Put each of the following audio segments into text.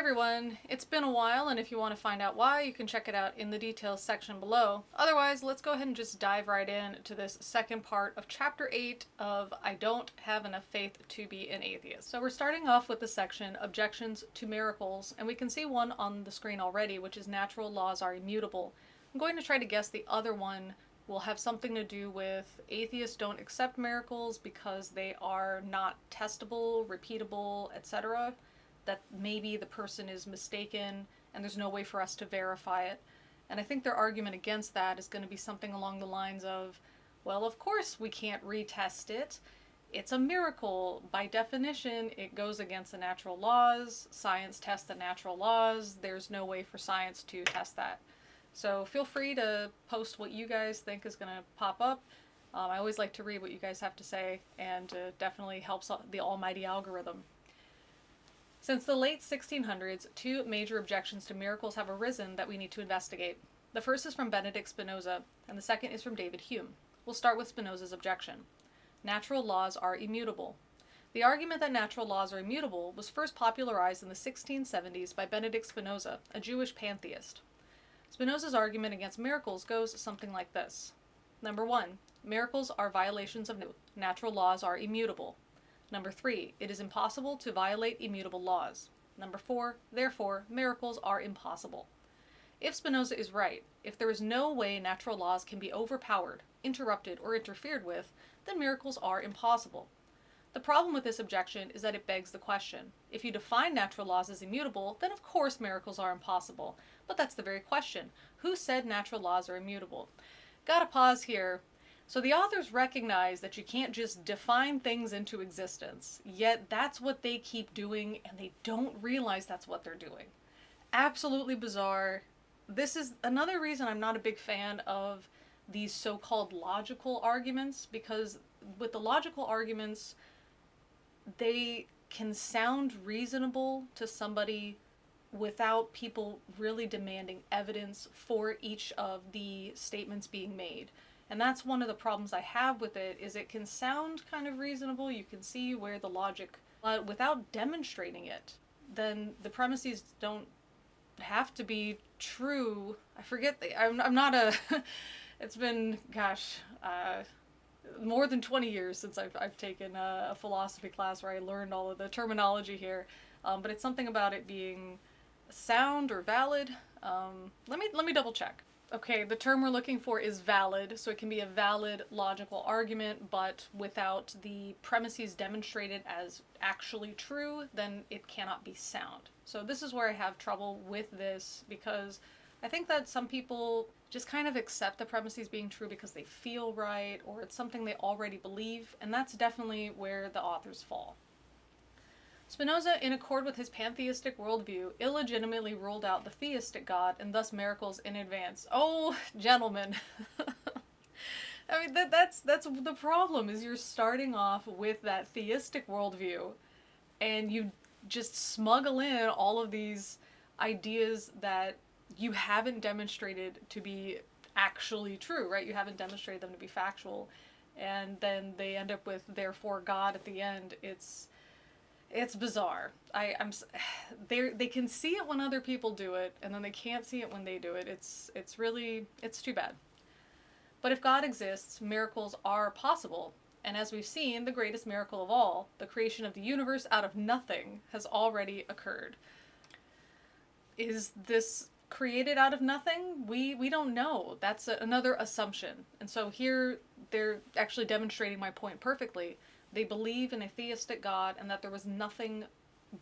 everyone, it's been a while, and if you want to find out why, you can check it out in the details section below. Otherwise, let's go ahead and just dive right in to this second part of Chapter 8 of I Don't Have Enough Faith to Be an Atheist. So we're starting off with the section Objections to Miracles, and we can see one on the screen already, which is natural laws are immutable. I'm going to try to guess the other one will have something to do with atheists don't accept miracles because they are not testable, repeatable, etc., that maybe the person is mistaken and there's no way for us to verify it. And I think their argument against that is going to be something along the lines of, well, of course we can't retest it. It's a miracle. By definition, it goes against the natural laws. Science tests the natural laws. There's no way for science to test that. So feel free to post what you guys think is going to pop up. I always like to read what you guys have to say, and definitely helps the almighty algorithm. Since the late 1600s, two major objections to miracles have arisen that we need to investigate. The first is from Benedict Spinoza, and the second is from David Hume. We'll start with Spinoza's objection. Natural laws are immutable. The argument that natural laws are immutable was first popularized in the 1670s by Benedict Spinoza, a Jewish pantheist. Spinoza's argument against miracles goes something like this. Number 1, miracles are violations of natural laws are immutable. Number 3, it is impossible to violate immutable laws. Number 4, therefore, miracles are impossible. If Spinoza is right, if there is no way natural laws can be overpowered, interrupted, or interfered with, then miracles are impossible. The problem with this objection is that it begs the question. If you define natural laws as immutable, then of course miracles are impossible. But that's the very question. Who said natural laws are immutable? Gotta pause here. So the authors recognize that you can't just define things into existence, yet that's what they keep doing, and they don't realize that's what they're doing. Absolutely bizarre. This is another reason I'm not a big fan of these so-called logical arguments, because with the logical arguments, they can sound reasonable to somebody without people really demanding evidence for each of the statements being made. And that's one of the problems I have with it, is it can sound kind of reasonable, you can see where the logic, but without demonstrating it, then the premises don't have to be true. I forget, I'm not a, it's been, more than 20 years since I've taken a philosophy class where I learned all of the terminology here, but it's something about it being sound or valid. Let me double check. Okay, the term we're looking for is valid, so it can be a valid logical argument, but without the premises demonstrated as actually true, then it cannot be sound. So this is where I have trouble with this, because I think that some people just kind of accept the premises being true because they feel right, or it's something they already believe, and that's definitely where the authors fall. Spinoza, in accord with his pantheistic worldview, illegitimately ruled out the theistic God and thus miracles in advance. Oh, gentlemen. I mean, that's the problem, is you're starting off with that theistic worldview and you just smuggle in all of these ideas that you haven't demonstrated to be actually true, right? You haven't demonstrated them to be factual, and then they end up with therefore God at the end. It's bizarre. They can see it when other people do it, and then they can't see it when they do it. It's too bad. But if God exists, miracles are possible. And as we've seen, the greatest miracle of all, the creation of the universe out of nothing, has already occurred. Is this created out of nothing? We don't know. That's another assumption. And so here they're actually demonstrating my point perfectly. They believe in a theistic God and that there was nothing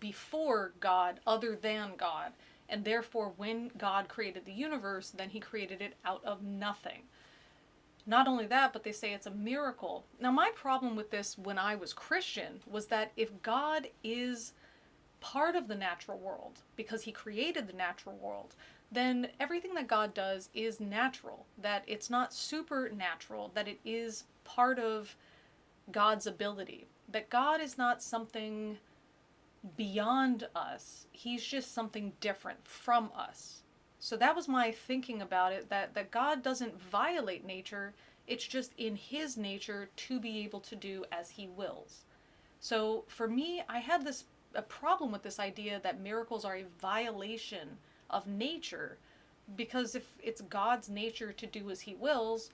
before God other than God. And therefore, when God created the universe, then he created it out of nothing. Not only that, but they say it's a miracle. Now, my problem with this when I was Christian was that if God is part of the natural world, because he created the natural world, then everything that God does is natural. That it's not supernatural, that it is part of God's ability. That God is not something beyond us. He's just something different from us. So that was my thinking about it, that God doesn't violate nature. It's just in his nature to be able to do as he wills. So for me, I had this a problem with this idea that miracles are a violation of nature, because if it's God's nature to do as he wills,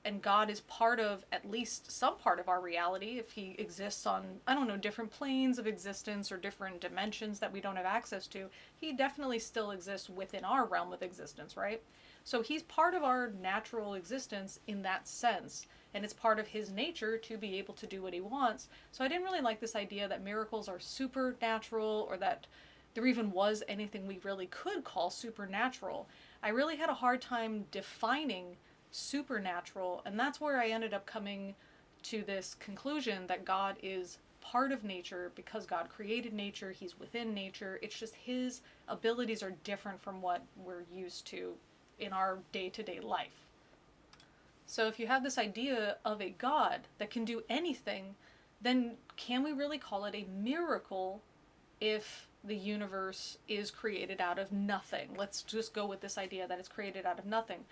and God is part of at least some part of our reality, if he exists on, I don't know, different planes of existence or different dimensions that we don't have access to, he definitely still exists within our realm of existence, right? So he's part of our natural existence in that sense, and it's part of his nature to be able to do what he wants. So I didn't really like this idea that miracles are supernatural, or that there even was anything we really could call supernatural. I really had a hard time defining supernatural, and that's where I ended up coming to this conclusion that God is part of nature because God created nature, he's within nature. It's just his abilities are different from what we're used to in our day-to-day life. So if you have this idea of a God that can do anything, then can we really call it a miracle if the universe is created out of nothing? Let's just go with this idea that it's created out of nothing.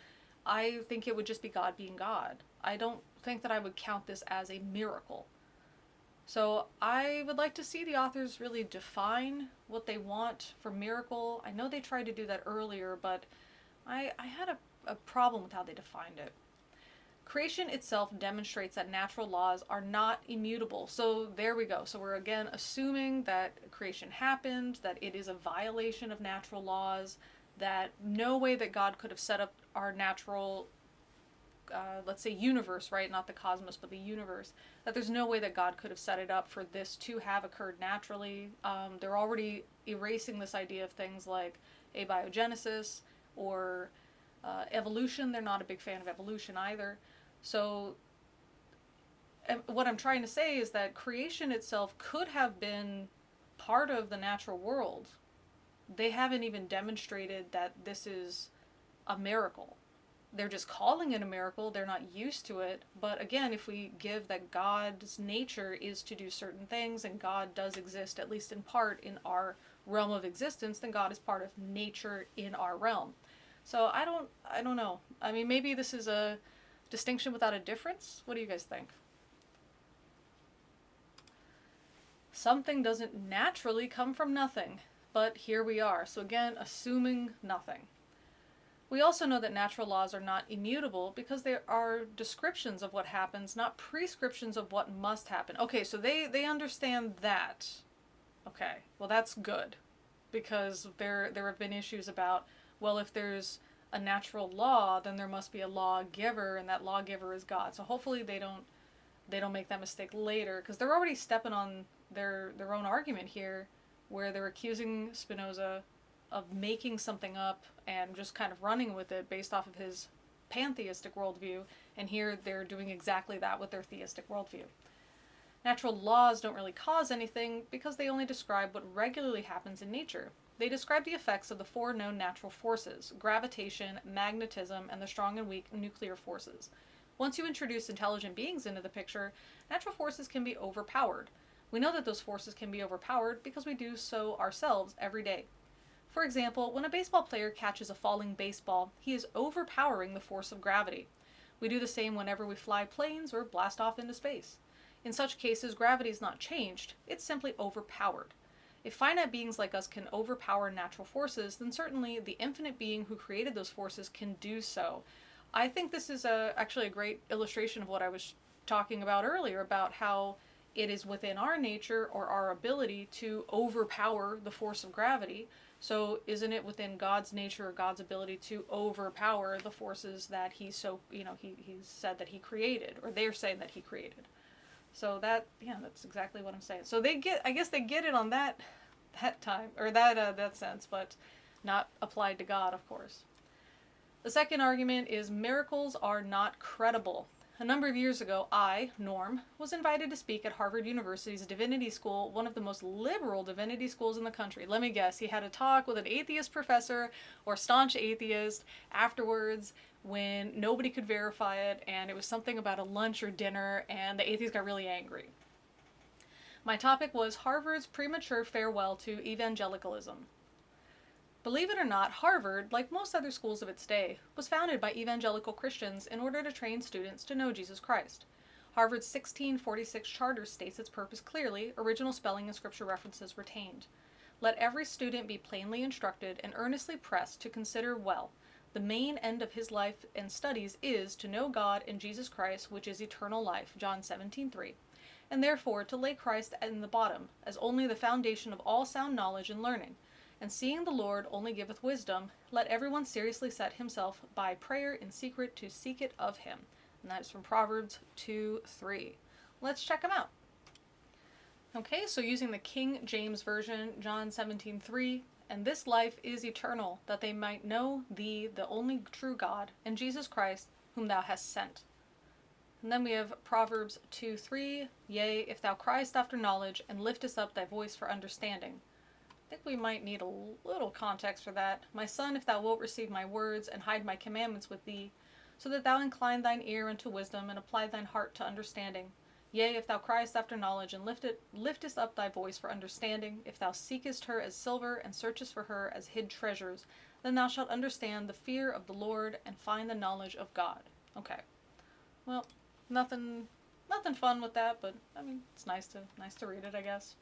I think it would just be God being God. I don't think that I would count this as a miracle. So I would like to see the authors really define what they want for miracle. I know they tried to do that earlier, but I had a problem with how they defined it. Creation itself demonstrates that natural laws are not immutable. So there we go. So we're again assuming that creation happened, that it is a violation of natural laws, that no way that God could have set up our natural, let's say, universe, right? Not the cosmos, but the universe. That there's no way that God could have set it up for this to have occurred naturally. They're already erasing this idea of things like abiogenesis or evolution. They're not a big fan of evolution either. So what I'm trying to say is that creation itself could have been part of the natural world. They haven't even demonstrated that this is a miracle. They're just calling it a miracle. They're not used to it. But again, if we give that God's nature is to do certain things, and God does exist, at least in part, in our realm of existence, then God is part of nature in our realm. So I don't know. I mean, maybe this is a distinction without a difference. What do you guys think? Something doesn't naturally come from nothing. But here we are. So again, assuming nothing. We also know that natural laws are not immutable because there are descriptions of what happens, not prescriptions of what must happen. Okay, so they understand that. Okay, well that's good. Because there have been issues about, well, if there's a natural law, then there must be a lawgiver, and that lawgiver is God. So hopefully they don't make that mistake later, because they're already stepping on their own argument here, where they're accusing Spinoza of making something up and just kind of running with it based off of his pantheistic worldview, and here they're doing exactly that with their theistic worldview. Natural laws don't really cause anything because they only describe what regularly happens in nature. They describe the effects of the four known natural forces: gravitation, magnetism, and the strong and weak nuclear forces. Once you introduce intelligent beings into the picture, natural forces can be overpowered. We know that those forces can be overpowered because we do so ourselves every day. For example, when a baseball player catches a falling baseball, he is overpowering the force of gravity. We do the same whenever we fly planes or blast off into space. In such cases, gravity is not changed, it's simply overpowered. If finite beings like us can overpower natural forces, then certainly the infinite being who created those forces can do so. I think this is actually a great illustration of what I was talking about earlier, about how it is within our nature or our ability to overpower the force of gravity. So isn't it within God's nature or God's ability to overpower the forces that he said that he created, or they're saying that he created? So that's exactly what I'm saying. So I guess they get it on that time, or that sense, but not applied to God, of course. The second argument is miracles are not credible. A number of years ago, I, Norm, was invited to speak at Harvard University's Divinity School, one of the most liberal divinity schools in the country. Let me guess, he had a talk with an atheist professor or staunch atheist afterwards when nobody could verify it, and it was something about a lunch or dinner, and the atheist got really angry. My topic was Harvard's premature farewell to evangelicalism. Believe it or not, Harvard, like most other schools of its day, was founded by evangelical Christians in order to train students to know Jesus Christ. Harvard's 1646 charter states its purpose clearly, original spelling and scripture references retained. Let every student be plainly instructed and earnestly pressed to consider well. The main end of his life and studies is to know God and Jesus Christ, which is eternal life, John 17:3, and therefore to lay Christ in the bottom, as only the foundation of all sound knowledge and learning. And seeing the Lord only giveth wisdom, let everyone seriously set himself by prayer in secret to seek it of him. And that is from Proverbs 2:3. Let's check them out. Okay, so using the King James Version, John 17:3, and this life is eternal, that they might know thee, the only true God, and Jesus Christ, whom thou hast sent. And then we have Proverbs 2:3, yea, if thou criest after knowledge, and liftest up thy voice for understanding. I think we might need a little context for that. My son, if thou wilt receive my words, and hide my commandments with thee, so that thou incline thine ear unto wisdom, and apply thine heart to understanding. Yea, if thou criest after knowledge, and liftest up thy voice for understanding, if thou seekest her as silver, and searchest for her as hid treasures, then thou shalt understand the fear of the Lord, and find the knowledge of God. Okay. Well, nothing fun with that, but I mean, it's nice to read it, I guess.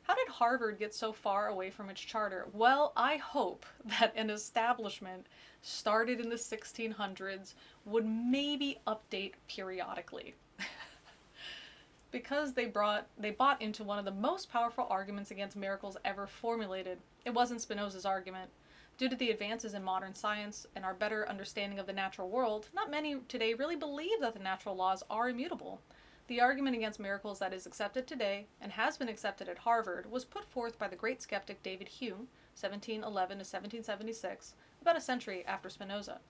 How did Harvard get so far away from its charter? Well, I hope that an establishment started in the 1600s would maybe update periodically. Because they bought into one of the most powerful arguments against miracles ever formulated. It wasn't Spinoza's argument. Due to the advances in modern science and our better understanding of the natural world, not many today really believe that the natural laws are immutable. The argument against miracles that is accepted today, and has been accepted at Harvard, was put forth by the great skeptic David Hume, 1711 to 1776, about a century after Spinoza.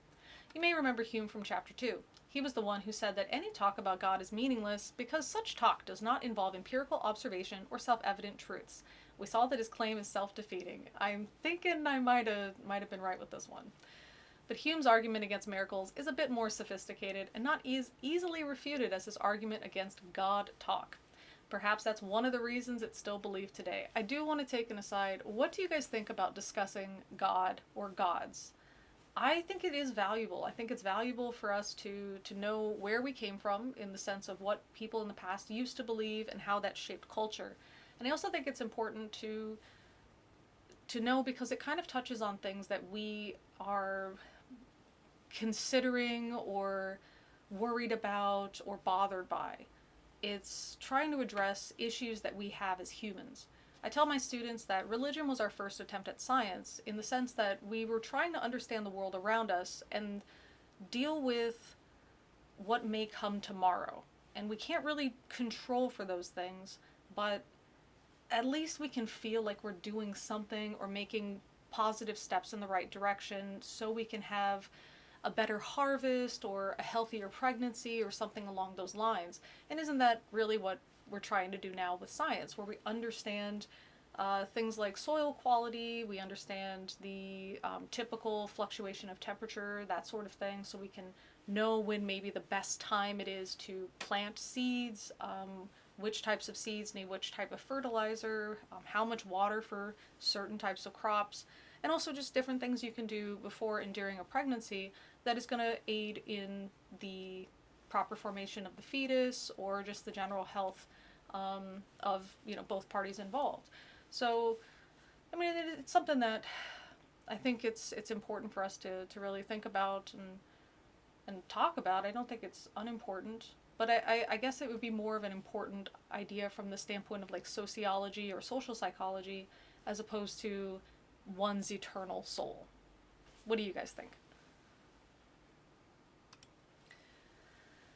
You may remember Hume from Chapter 2. He was the one who said that any talk about God is meaningless because such talk does not involve empirical observation or self-evident truths. We saw that his claim is self-defeating. I'm thinking I might have been right with this one. But Hume's argument against miracles is a bit more sophisticated and not easily refuted as his argument against God talk. Perhaps that's one of the reasons it's still believed today. I do want to take an aside. What do you guys think about discussing God or gods? I think it is valuable. I think it's valuable for us to know where we came from in the sense of what people in the past used to believe and how that shaped culture. And I also think it's important to know because it kind of touches on things that we are considering or worried about or bothered by. It's trying to address issues that we have as humans. I tell my students that religion was our first attempt at science in the sense that we were trying to understand the world around us and deal with what may come tomorrow. And we can't really control for those things, but at least we can feel like we're doing something or making positive steps in the right direction so we can have a better harvest or a healthier pregnancy or something along those lines. And isn't that really what we're trying to do now with science, where we understand things like soil quality, we understand the typical fluctuation of temperature, that sort of thing, so we can know when maybe the best time it is to plant seeds, which types of seeds need which type of fertilizer, how much water for certain types of crops, and also just different things you can do before and during a pregnancy that is going to aid in the proper formation of the fetus or just the general health of both parties involved. So, I mean, it's something that I think it's important for us to really think about and talk about. I don't think it's unimportant, but I guess it would be more of an important idea from the standpoint of like sociology or social psychology as opposed to one's eternal soul. What do you guys think?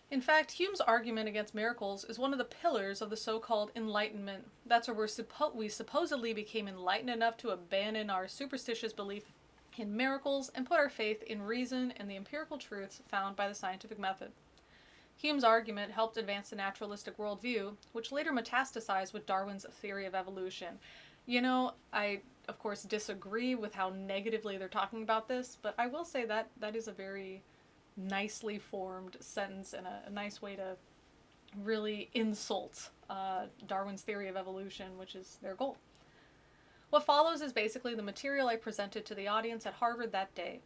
In fact, Hume's argument against miracles is one of the pillars of the so-called Enlightenment. That's where we supposedly became enlightened enough to abandon our superstitious belief in miracles and put our faith in reason and the empirical truths found by the scientific method. Hume's argument helped advance the naturalistic worldview, which later metastasized with Darwin's theory of evolution. I, of course, disagree with how negatively they're talking about this, but I will say that that is a very nicely formed sentence and a nice way to really insult Darwin's theory of evolution, which is their goal. What follows is basically the material I presented to the audience at Harvard that day.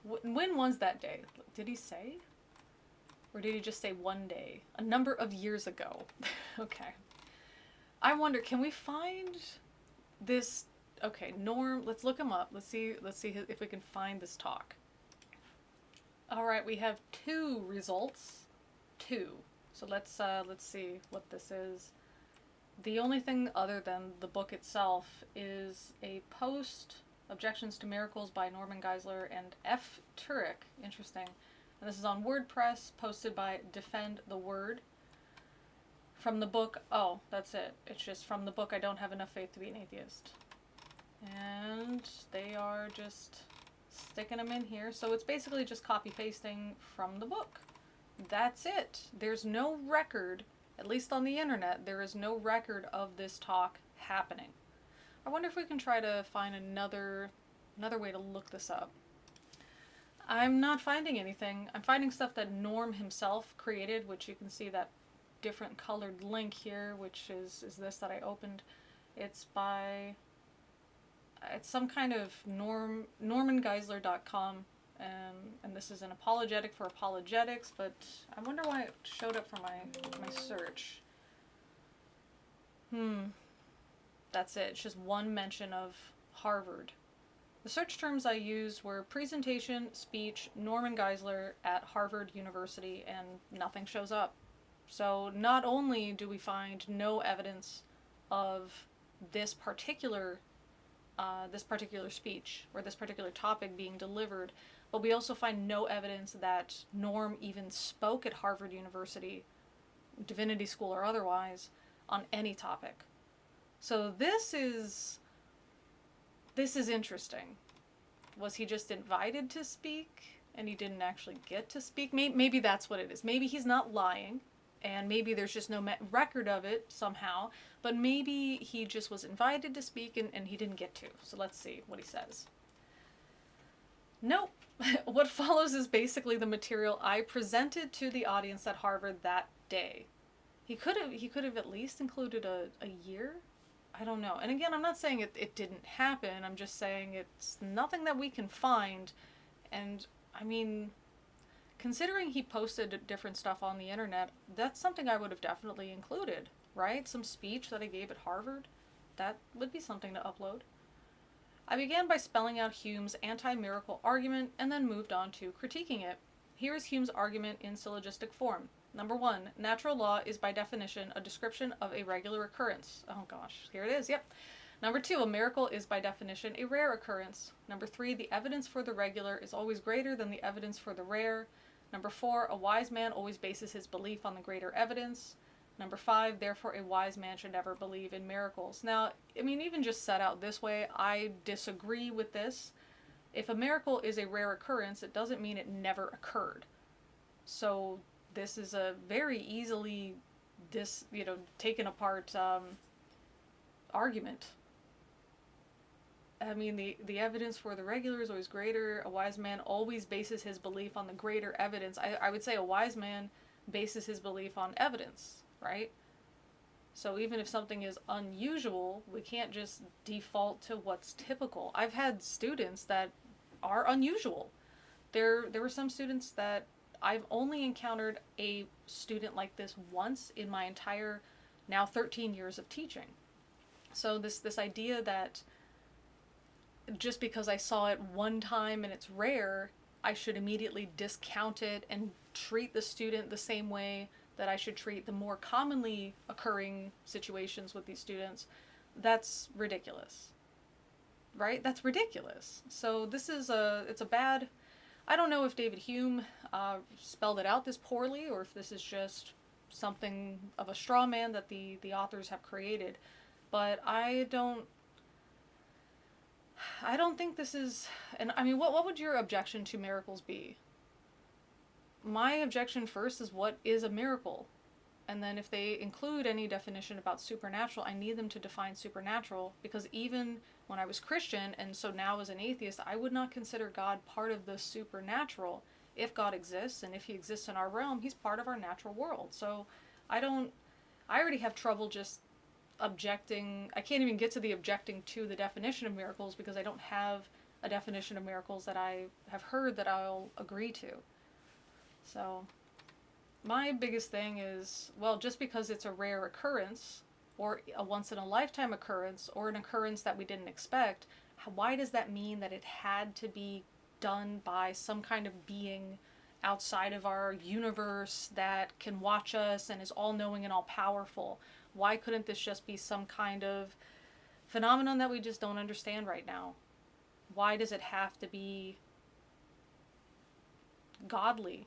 When was that day? Did he say? Or did he just say one day? A number of years ago. Okay. I wonder, can we find this? Okay, Norm, let's look him up. Let's see if we can find this talk. All right, we have 2 results. 2. So let's see what this is. The only thing other than the book itself is a post, Objections to Miracles by Norman Geisler and F. Turek. Interesting. And this is on WordPress, posted by Defend the Word. From the book, oh, that's it. It's just from the book, I Don't Have Enough Faith to Be an Atheist. And they are just sticking them in here. So it's basically just copy-pasting from the book. That's it. There's no record, at least on the internet, there is no record of this talk happening. I wonder if we can try to find another way to look this up. I'm not finding anything. I'm finding stuff that Norm himself created, which you can see that different colored link here, which is this that I opened. It's some kind of normangeisler.com, and this is an apologetic for apologetics, but I wonder why it showed up for my search. That's it. It's just one mention of Harvard. The search terms I used were presentation, speech, Norman Geisler at Harvard University, and nothing shows up. So not only do we find no evidence of this particular speech or this particular topic being delivered, but we also find no evidence that Norm even spoke at Harvard University, divinity school or otherwise, on any topic. So this is interesting. Was he just invited to speak and he didn't actually get to speak? Maybe that's what it is. Maybe he's not lying, and maybe there's just no record of it somehow, but maybe he just was invited to speak and he didn't get to. So let's see what he says. Nope. What follows is basically the material I presented to the audience at Harvard that day. He could have at least included a year. I don't know. And again, I'm not saying it didn't happen. I'm just saying it's nothing that we can find. And I mean, considering he posted different stuff on the internet, that's something I would have definitely included, right? Some speech that I gave at Harvard, that would be something to upload. I began by spelling out Hume's anti-miracle argument and then moved on to critiquing it. Here is Hume's argument in syllogistic form. Number 1, natural law is by definition a description of a regular occurrence. Oh gosh, here it is, yep. Number 2, a miracle is by definition a rare occurrence. Number 3, the evidence for the regular is always greater than the evidence for the rare. Number 4, a wise man always bases his belief on the greater evidence. Number 5, therefore a wise man should never believe in miracles. Now, I mean, even just set out this way, I disagree with this. If a miracle is a rare occurrence, it doesn't mean it never occurred. So this is a very easily taken apart argument. I mean, the evidence for the regular is always greater. A wise man always bases his belief on the greater evidence. I would say a wise man bases his belief on evidence, right? So even if something is unusual, we can't just default to what's typical. I've had students that are unusual. There were some students that I've only encountered a student like this once in my entire now 13 years of teaching. So this idea that just because I saw it one time and it's rare, I should immediately discount it and treat the student the same way that I should treat the more commonly occurring situations with these students, that's ridiculous. Right? That's ridiculous. So it's a bad, I don't know if David Hume spelled it out this poorly or if this is just something of a straw man that the authors have created, but I don't think this is, and I mean, what would your objection to miracles be? My objection first is, what is a miracle? And then if they include any definition about supernatural, I need them to define supernatural, because even when I was Christian, and so now as an atheist, I would not consider God part of the supernatural. If God exists, and if he exists in our realm, he's part of our natural world. So I already have trouble just objecting. I can't even get to the objecting to the definition of miracles because I don't have a definition of miracles that I have heard that I'll agree to. So My biggest thing is, well, just because it's a rare occurrence, or a once in a lifetime occurrence, or an occurrence that we didn't expect, why does that mean that it had to be done by some kind of being outside of our universe that can watch us and is all knowing and all powerful? Why couldn't this just be some kind of phenomenon that we just don't understand right now? Why does it have to be godly?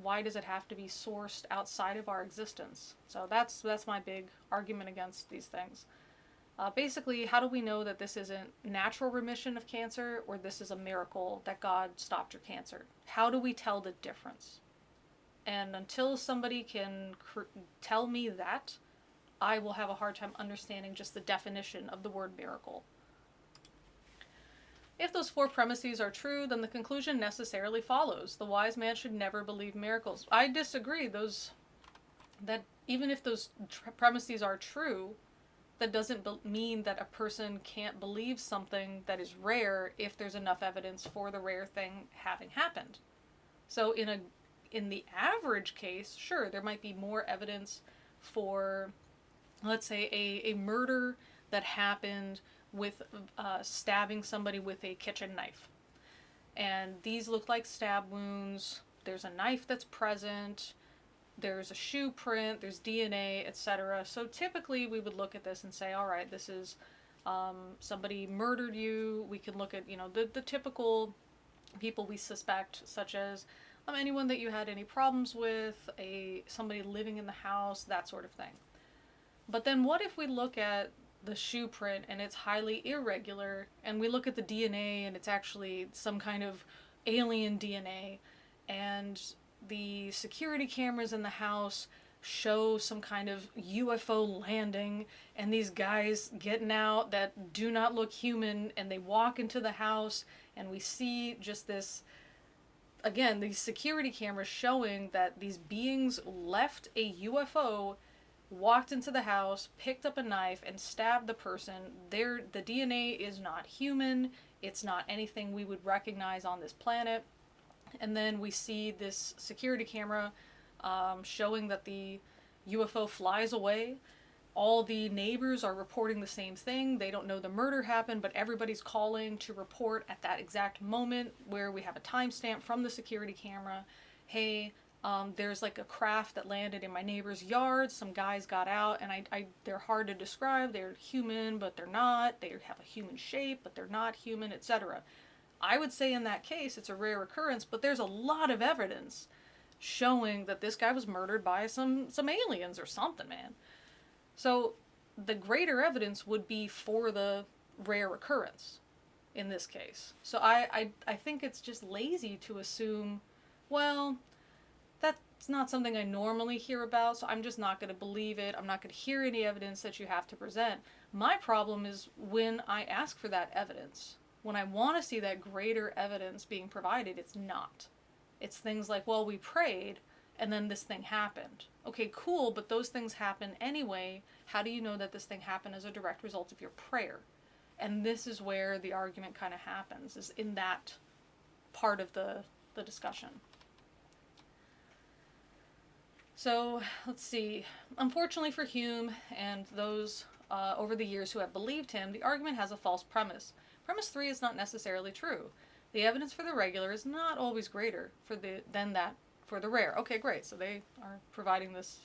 Why does it have to be sourced outside of our existence? So that's my big argument against these things. Basically, how do we know that this isn't natural remission of cancer or this is a miracle that God stopped your cancer? How do we tell the difference? And until somebody can tell me that, I will have a hard time understanding just the definition of the word miracle. If those four premises are true, then the conclusion necessarily follows. The wise man should never believe miracles. I disagree. That even if those premises are true, that doesn't mean that a person can't believe something that is rare if there's enough evidence for the rare thing having happened. So in the average case, sure, there might be more evidence for, let's say, a murder that happened with stabbing somebody with a kitchen knife. And these look like stab wounds. There's a knife that's present. There's a shoe print. There's DNA, etc. So typically we would look at this and say, all right, this is somebody murdered you. We can look at, the typical people we suspect, such as anyone that you had any problems with, somebody living in the house, that sort of thing. But then what if we look at the shoe print and it's highly irregular, and we look at the DNA and it's actually some kind of alien DNA, and the security cameras in the house show some kind of UFO landing and these guys getting out that do not look human, and they walk into the house and we see just this, again, these security cameras showing that these beings left a UFO, walked into the house, picked up a knife, and stabbed the person. The DNA is not human. It's not anything we would recognize on this planet. And then we see this security camera showing that the UFO flies away. All the neighbors are reporting the same thing. They don't know the murder happened, but everybody's calling to report at that exact moment, where we have a timestamp from the security camera. Hey, there's like a craft that landed in my neighbor's yard. Some guys got out, and they're hard to describe. They're human, but they're not. They have a human shape, but they're not human, etc. I would say in that case it's a rare occurrence, but there's a lot of evidence showing that this guy was murdered by some aliens or something, man. So the greater evidence would be for the rare occurrence in this case. So I think it's just lazy to assume, well, that's not something I normally hear about, so I'm just not going to believe it. I'm not going to hear any evidence that you have to present. My problem is when I ask for that evidence. When I want to see that greater evidence being provided, it's not. It's things like, well, we prayed, and then this thing happened. Okay, cool, but those things happen anyway. How do you know that this thing happened as a direct result of your prayer? And this is where the argument kind of happens, is in that part of the discussion. So, let's see. Unfortunately for Hume and those over the years who have believed him, the argument has a false premise. Premise 3 is not necessarily true. The evidence for the regular is not always greater than that for the rare. Okay, great. So they are providing this.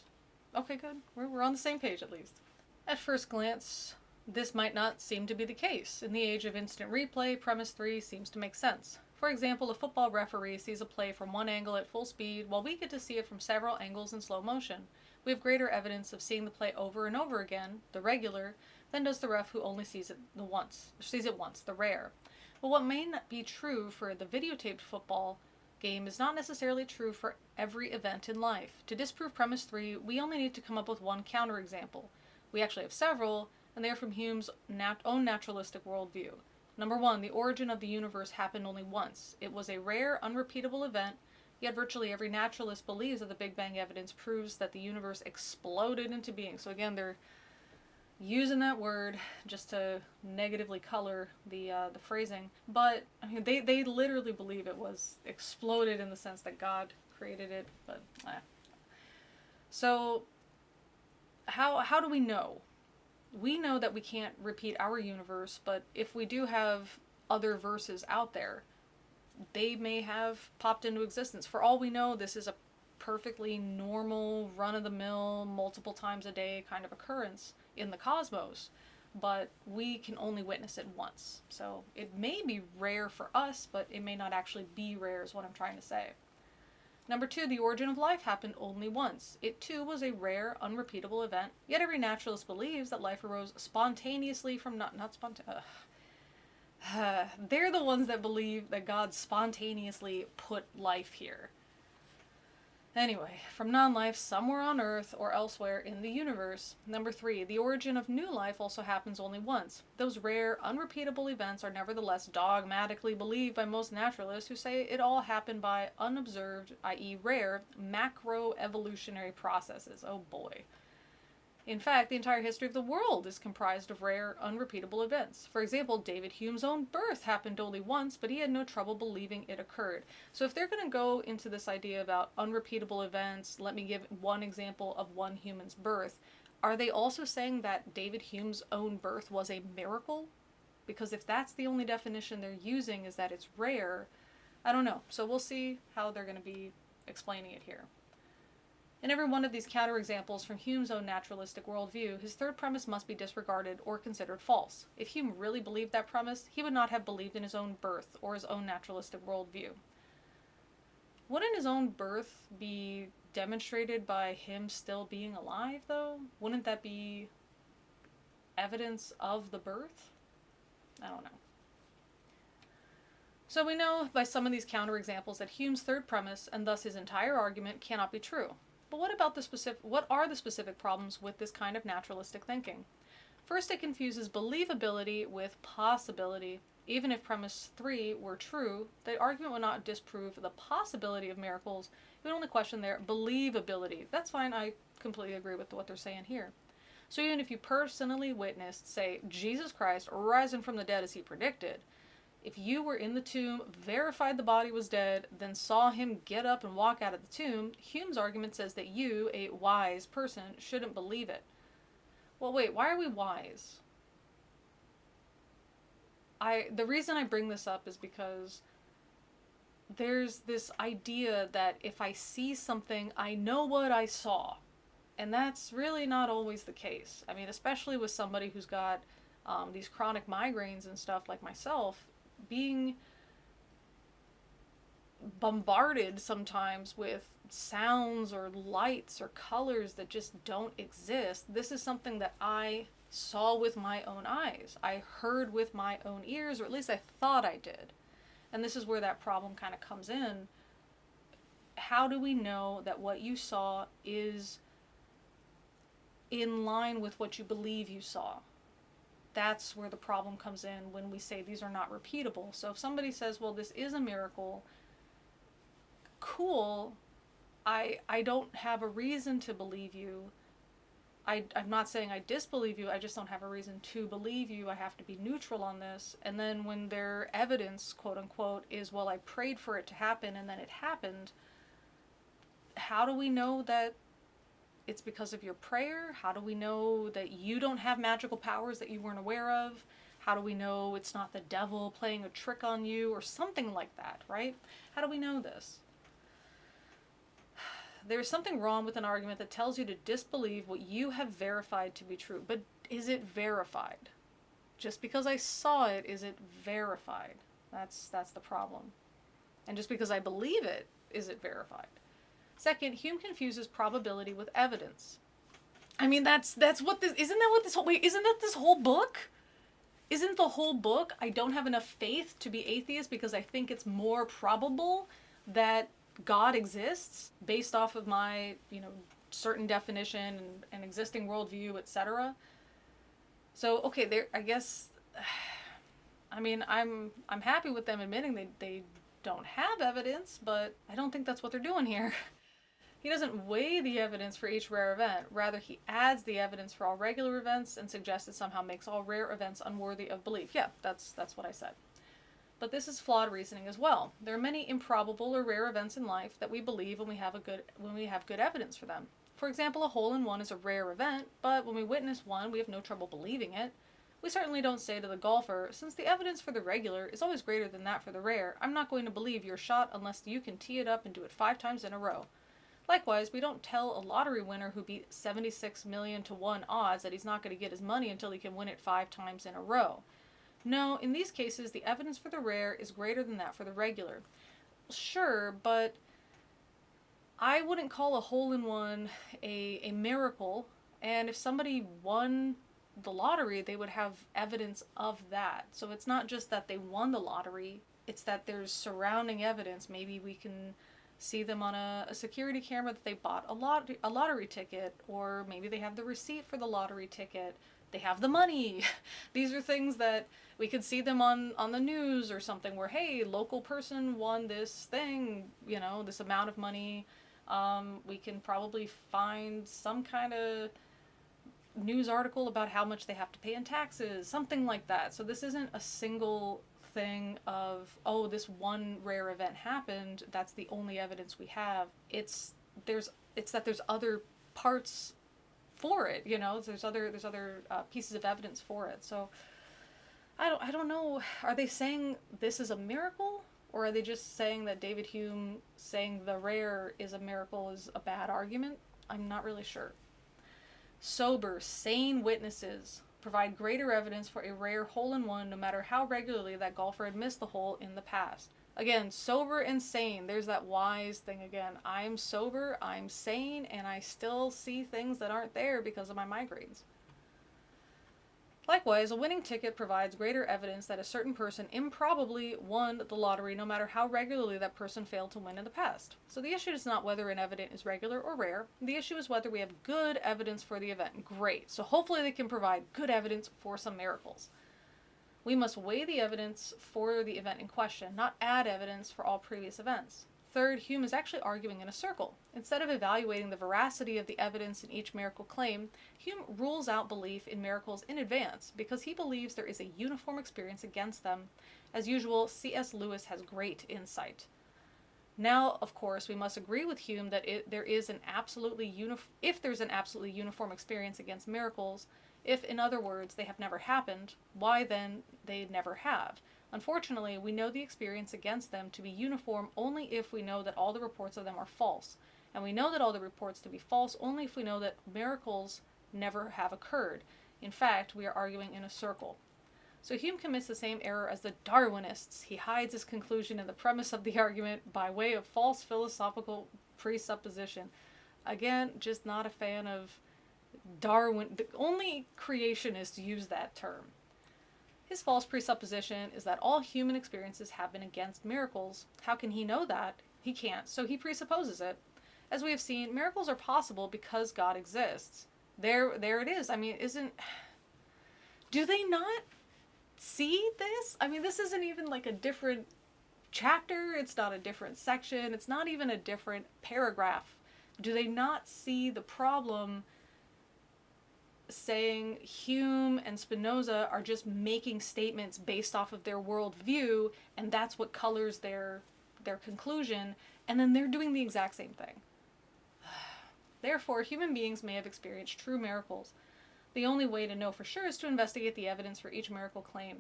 Okay, good. We're on the same page at least. At first glance, this might not seem to be the case. In the age of instant replay, premise 3 seems to make sense. For example, a football referee sees a play from one angle at full speed, while we get to see it from several angles in slow motion. We have greater evidence of seeing the play over and over again, the regular, than does the ref who only sees it once, the rare. But what may not be true for the videotaped football game is not necessarily true for every event in life. To disprove premise 3, we only need to come up with one counterexample. We actually have several, and they are from Hume's own naturalistic worldview. Number 1, the origin of the universe happened only once. It was a rare, unrepeatable event, yet virtually every naturalist believes that the Big Bang evidence proves that the universe exploded into being. So again, they're using that word just to negatively color the phrasing. But I mean, they literally believe it was exploded in the sense that God created it. But So how do we know? We know that we can't repeat our universe, but if we do have other verses out there, they may have popped into existence. For all we know, this is a perfectly normal, run-of-the-mill, multiple times a day kind of occurrence in the cosmos, but we can only witness it once. So it may be rare for us, but it may not actually be rare is what I'm trying to say. Number 2, the origin of life happened only once. It too was a rare, unrepeatable event, yet every naturalist believes that life arose spontaneously from not spontaneous. They're the ones that believe that God spontaneously put life here. Anyway, from non-life somewhere on Earth or elsewhere in the universe. Number 3, the origin of new life also happens only once. Those rare, unrepeatable events are nevertheless dogmatically believed by most naturalists who say it all happened by unobserved, i.e. rare, macro-evolutionary processes. Oh boy. In fact, the entire history of the world is comprised of rare, unrepeatable events. For example, David Hume's own birth happened only once, but he had no trouble believing it occurred. So if they're going to go into this idea about unrepeatable events, let me give one example of one human's birth, are they also saying that David Hume's own birth was a miracle? Because if that's the only definition they're using is that it's rare, I don't know. So we'll see how they're going to be explaining it here. In every one of these counterexamples from Hume's own naturalistic worldview, his third premise must be disregarded or considered false. If Hume really believed that premise, he would not have believed in his own birth or his own naturalistic worldview. Wouldn't his own birth be demonstrated by him still being alive, though? Wouldn't that be evidence of the birth? I don't know. So we know by some of these counterexamples that Hume's third premise, and thus his entire argument, cannot be true. But what are the specific problems with this kind of naturalistic thinking? First, it confuses believability with possibility. Even if premise 3 were true, the argument would not disprove the possibility of miracles. It would only question their believability. That's fine, I completely agree with what they're saying here. So even if you personally witnessed, say, Jesus Christ rising from the dead as he predicted, if you were in the tomb, verified the body was dead, then saw him get up and walk out of the tomb, Hume's argument says that you, a wise person, shouldn't believe it. Well, wait, why are we wise? The reason I bring this up is because there's this idea that if I see something, I know what I saw. And that's really not always the case. I mean, especially with somebody who's got these chronic migraines and stuff like myself, being bombarded sometimes with sounds or lights or colors that just don't exist. This is something that I saw with my own eyes. I heard with my own ears, or at least I thought I did. And this is where that problem kind of comes in. How do we know that what you saw is in line with what you believe you saw? That's where the problem comes in when we say these are not repeatable. So if somebody says, well, this is a miracle, cool, I don't have a reason to believe you. I'm not saying I disbelieve you, I just don't have a reason to believe you. I have to be neutral on this. And then when their evidence, quote unquote, is, well, I prayed for it to happen and then it happened, how do we know that it's because of your prayer? How do we know that you don't have magical powers that you weren't aware of? How do we know it's not the devil playing a trick on you or something like that, right? How do we know this? There's something wrong with an argument that tells you to disbelieve what you have verified to be true. But is it verified? Just because I saw it, is it verified? That's the problem. And just because I believe it, is it verified? Second, Hume confuses probability with evidence. I mean, that's what this, isn't that this whole book? Isn't the whole book, I don't have enough faith to be atheist because I think it's more probable that God exists based off of my, certain definition and existing worldview, etc. So, okay, there, I guess, I mean, I'm happy with them admitting they don't have evidence, but I don't think that's what they're doing here. He doesn't weigh the evidence for each rare event. Rather, he adds the evidence for all regular events and suggests it somehow makes all rare events unworthy of belief. Yeah, that's what I said. But this is flawed reasoning as well. There are many improbable or rare events in life that we believe when we have good evidence for them. For example, a hole-in-one is a rare event, but when we witness one, we have no trouble believing it. We certainly don't say to the golfer, since the evidence for the regular is always greater than that for the rare, I'm not going to believe your shot unless you can tee it up and do it 5 times in a row. Likewise, we don't tell a lottery winner who beat 76 million to 1 odds that he's not going to get his money until he can win it 5 times in a row. No, in these cases, the evidence for the rare is greater than that for the regular. Sure, but I wouldn't call a hole-in-one a miracle, and if somebody won the lottery, they would have evidence of that. So it's not just that they won the lottery, it's that there's surrounding evidence. Maybe we can see them on a security camera that they bought a lottery ticket, or maybe they have the receipt for the lottery ticket. They have the money. These are things that we could see them on the news or something where, hey, local person won this thing, this amount of money. We can probably find some kind of news article about how much they have to pay in taxes, something like that. So this isn't a single thing of, oh, this one rare event happened, that's the only evidence we have. It's that there's other parts for it, there's other pieces of evidence for it. So I don't know, are they saying this is a miracle, or are they just saying that David Hume saying the rare is a miracle is a bad argument? I'm not really sure. Sober, sane witnesses provide greater evidence for a rare hole-in-one no matter how regularly that golfer had missed the hole in the past. Again, sober and sane, there's that wise thing again. I'm sober, I'm sane, and I still see things that aren't there because of my migraines. Likewise, a winning ticket provides greater evidence that a certain person improbably won the lottery no matter how regularly that person failed to win in the past. So the issue is not whether an event is regular or rare. The issue is whether we have good evidence for the event. Great. So hopefully they can provide good evidence for some miracles. We must weigh the evidence for the event in question, not add evidence for all previous events. Third, Hume is actually arguing in a circle. Instead of evaluating the veracity of the evidence in each miracle claim, Hume rules out belief in miracles in advance because he believes there is a uniform experience against them. As usual, C.S. Lewis has great insight. Now, of course, we must agree with Hume that if there's an absolutely uniform experience against miracles, if, in other words, they have never happened, why then they never have. Unfortunately, we know the experience against them to be uniform only if we know that all the reports of them are false. And we know that all the reports to be false only if we know that miracles never have occurred. In fact, we are arguing in a circle. So Hume commits the same error as the Darwinists. He hides his conclusion in the premise of the argument by way of false philosophical presupposition. Again, just not a fan of Darwin. The only creationists use that term. His false presupposition is that all human experiences have been against miracles. How can he know that? He can't, so he presupposes it. As we have seen, miracles are possible because God exists. There it is. I mean, do they not see this? I mean, this isn't even like a different chapter. It's not a different section. It's not even a different paragraph. Do they not see the problem saying Hume and Spinoza are just making statements based off of their worldview, and that's what colors their conclusion, and then they're doing the exact same thing. Therefore, human beings may have experienced true miracles. The only way to know for sure is to investigate the evidence for each miracle claim.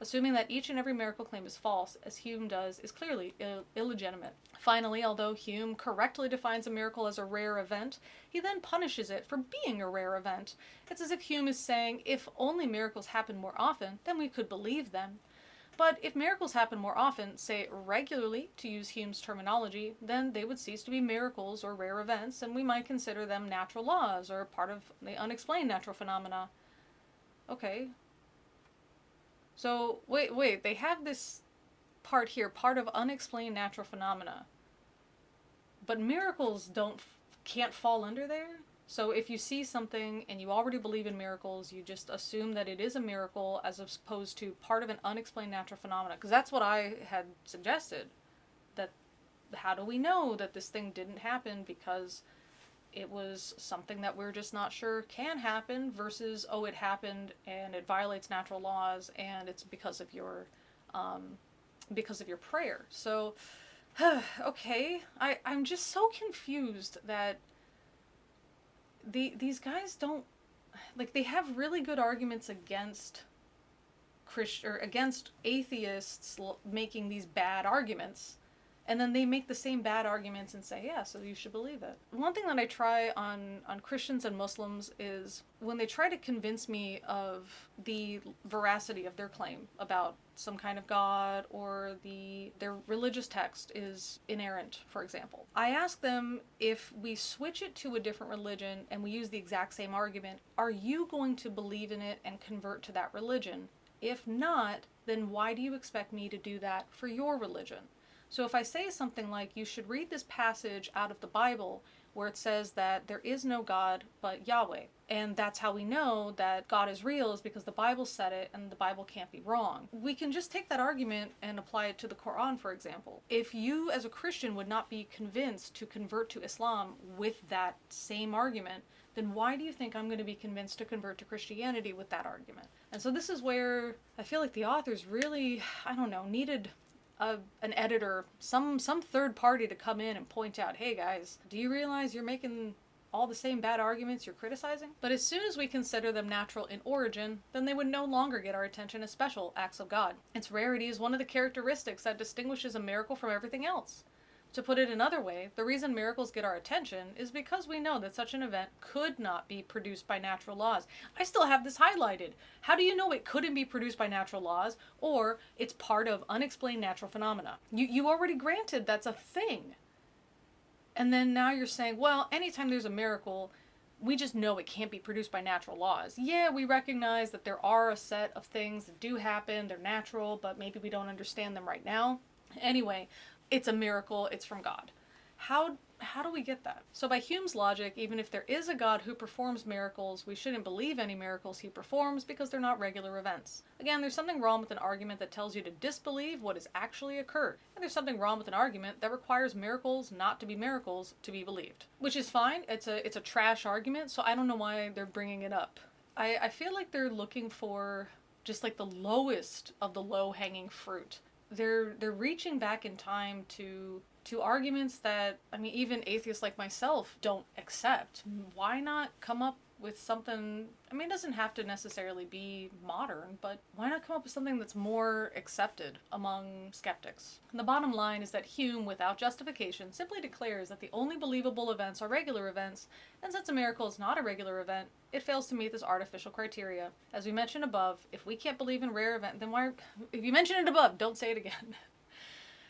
Assuming that each and every miracle claim is false, as Hume does, is clearly illegitimate. Finally, although Hume correctly defines a miracle as a rare event, he then punishes it for being a rare event. It's as if Hume is saying, if only miracles happen more often, then we could believe them. But if miracles happen more often, say regularly, to use Hume's terminology, then they would cease to be miracles or rare events, and we might consider them natural laws or part of the unexplained natural phenomena. Okay. So, wait, they have this part here, part of unexplained natural phenomena. But miracles can't fall under there? So if you see something and you already believe in miracles, you just assume that it is a miracle as opposed to part of an unexplained natural phenomena. Because that's what I had suggested. That how do we know that this thing didn't happen because it was something that we're just not sure can happen versus, oh, it happened and it violates natural laws and it's because of your prayer. So, okay, I'm just so confused that these guys don't, like, they have really good arguments against against atheists making these bad arguments, and then they make the same bad arguments and say, yeah, so you should believe it. One thing that I try on Christians and Muslims is when they try to convince me of the veracity of their claim about some kind of God, or their religious text is inerrant, for example. I ask them, if we switch it to a different religion and we use the exact same argument, are you going to believe in it and convert to that religion? If not, then why do you expect me to do that for your religion? So if I say something like, you should read this passage out of the Bible where it says that there is no God but Yahweh, and that's how we know that God is real, is because the Bible said it and the Bible can't be wrong. We can just take that argument and apply it to the Quran, for example. If you as a Christian would not be convinced to convert to Islam with that same argument, then why do you think I'm going to be convinced to convert to Christianity with that argument? And so this is where I feel like the authors really, I don't know, needed an editor, some third party to come in and point out, hey guys, do you realize you're making all the same bad arguments you're criticizing? But as soon as we consider them natural in origin, then they would no longer get our attention as special acts of God. Its rarity is one of the characteristics that distinguishes a miracle from everything else. To put it another way, the reason miracles get our attention is because we know that such an event could not be produced by natural laws. I still have this highlighted. How do you know it couldn't be produced by natural laws, or it's part of unexplained natural phenomena? You already granted that's a thing. And then now you're saying, well, anytime there's a miracle, we just know it can't be produced by natural laws. Yeah, we recognize that there are a set of things that do happen, they're natural, but maybe we don't understand them right now. Anyway, it's a miracle, it's from God. How do we get that? So by Hume's logic, even if there is a God who performs miracles, we shouldn't believe any miracles he performs because they're not regular events. Again, there's something wrong with an argument that tells you to disbelieve what has actually occurred. And there's something wrong with an argument that requires miracles not to be miracles to be believed. Which is fine, it's a trash argument, so I don't know why they're bringing it up. I feel like they're looking for just like the lowest of the low-hanging fruit. They're reaching back in time to arguments that, I mean, even atheists like myself don't accept. Why not come up with something, I mean, it doesn't have to necessarily be modern, but why not come up with something that's more accepted among skeptics? And the bottom line is that Hume, without justification, simply declares that the only believable events are regular events, and since a miracle is not a regular event, it fails to meet this artificial criteria. As we mentioned above, if we can't believe in rare event, then if you mention it above, don't say it again.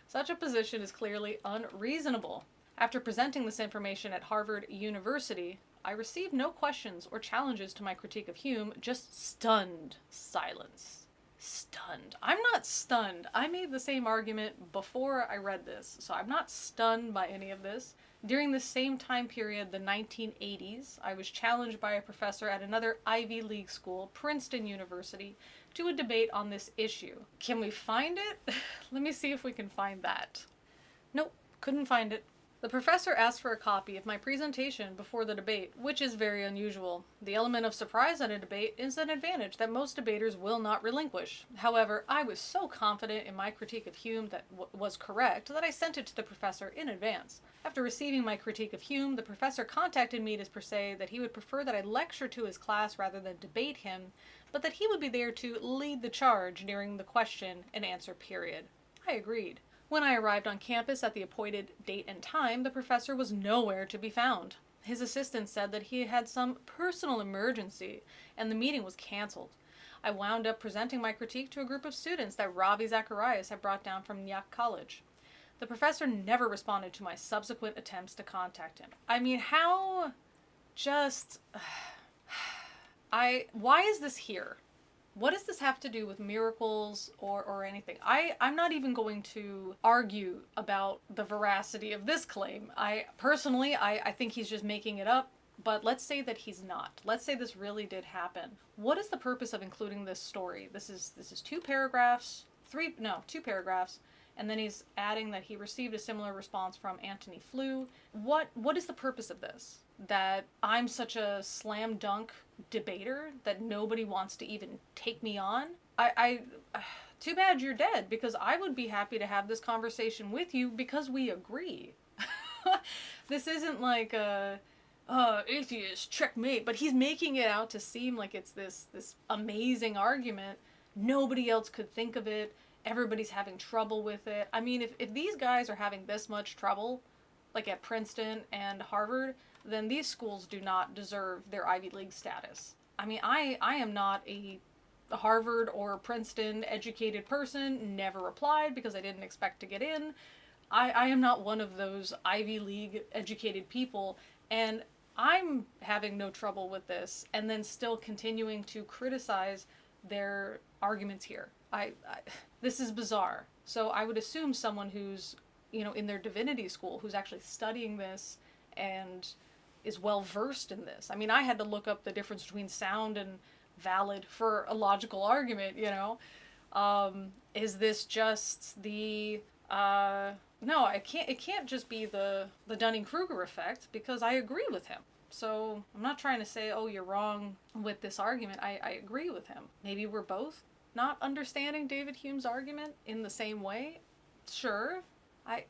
Such a position is clearly unreasonable. After presenting this information at Harvard University, I received no questions or challenges to my critique of Hume, just stunned silence. Stunned. I'm not stunned. I made the same argument before I read this, so I'm not stunned by any of this. During the same time period, the 1980s, I was challenged by a professor at another Ivy League school, Princeton University, to a debate on this issue. Can we find it? Let me see if we can find that. Nope, couldn't find it. The professor asked for a copy of my presentation before the debate, which is very unusual. The element of surprise at a debate is an advantage that most debaters will not relinquish. However, I was so confident in my critique of Hume that was correct that I sent it to the professor in advance. After receiving my critique of Hume, the professor contacted me to say that he would prefer that I lecture to his class rather than debate him, but that he would be there to lead the charge during the question and answer period. I agreed. When I arrived on campus at the appointed date and time, the professor was nowhere to be found. His assistant said that he had some personal emergency, and the meeting was canceled. I wound up presenting my critique to a group of students that Ravi Zacharias had brought down from Nyack College. The professor never responded to my subsequent attempts to contact him. I mean, how just... Why is this here? What does this have to do with miracles or anything? I'm not even going to argue about the veracity of this claim. I think he's just making it up, but let's say that he's not. Let's say this really did happen. What is the purpose of including this story? This is 2 paragraphs, 2 paragraphs, and then he's adding that he received a similar response from Antony Flew. What is the purpose of this? That I'm such a slam dunk debater that nobody wants to even take me on? Too bad you're dead, because I would be happy to have this conversation with you because we agree. This isn't like atheist, checkmate. But he's making it out to seem like it's this amazing argument. Nobody else could think of it. Everybody's having trouble with it. I mean, if these guys are having this much trouble, like at Princeton and Harvard, then these schools do not deserve their Ivy League status. I mean, I am not a Harvard or Princeton educated person, never applied because I didn't expect to get in. I am not one of those Ivy League educated people, and I'm having no trouble with this, and then still continuing to criticize their arguments here. This is bizarre. So I would assume someone who's, in their divinity school, who's actually studying this and is well versed in this. I mean, I had to look up the difference between sound and valid for a logical argument, Is this just the no, it can't just be the Dunning-Kruger effect, because I agree with him. So I'm not trying to say, oh, you're wrong with this argument. I agree with him. Maybe we're both not understanding David Hume's argument in the same way. Sure. I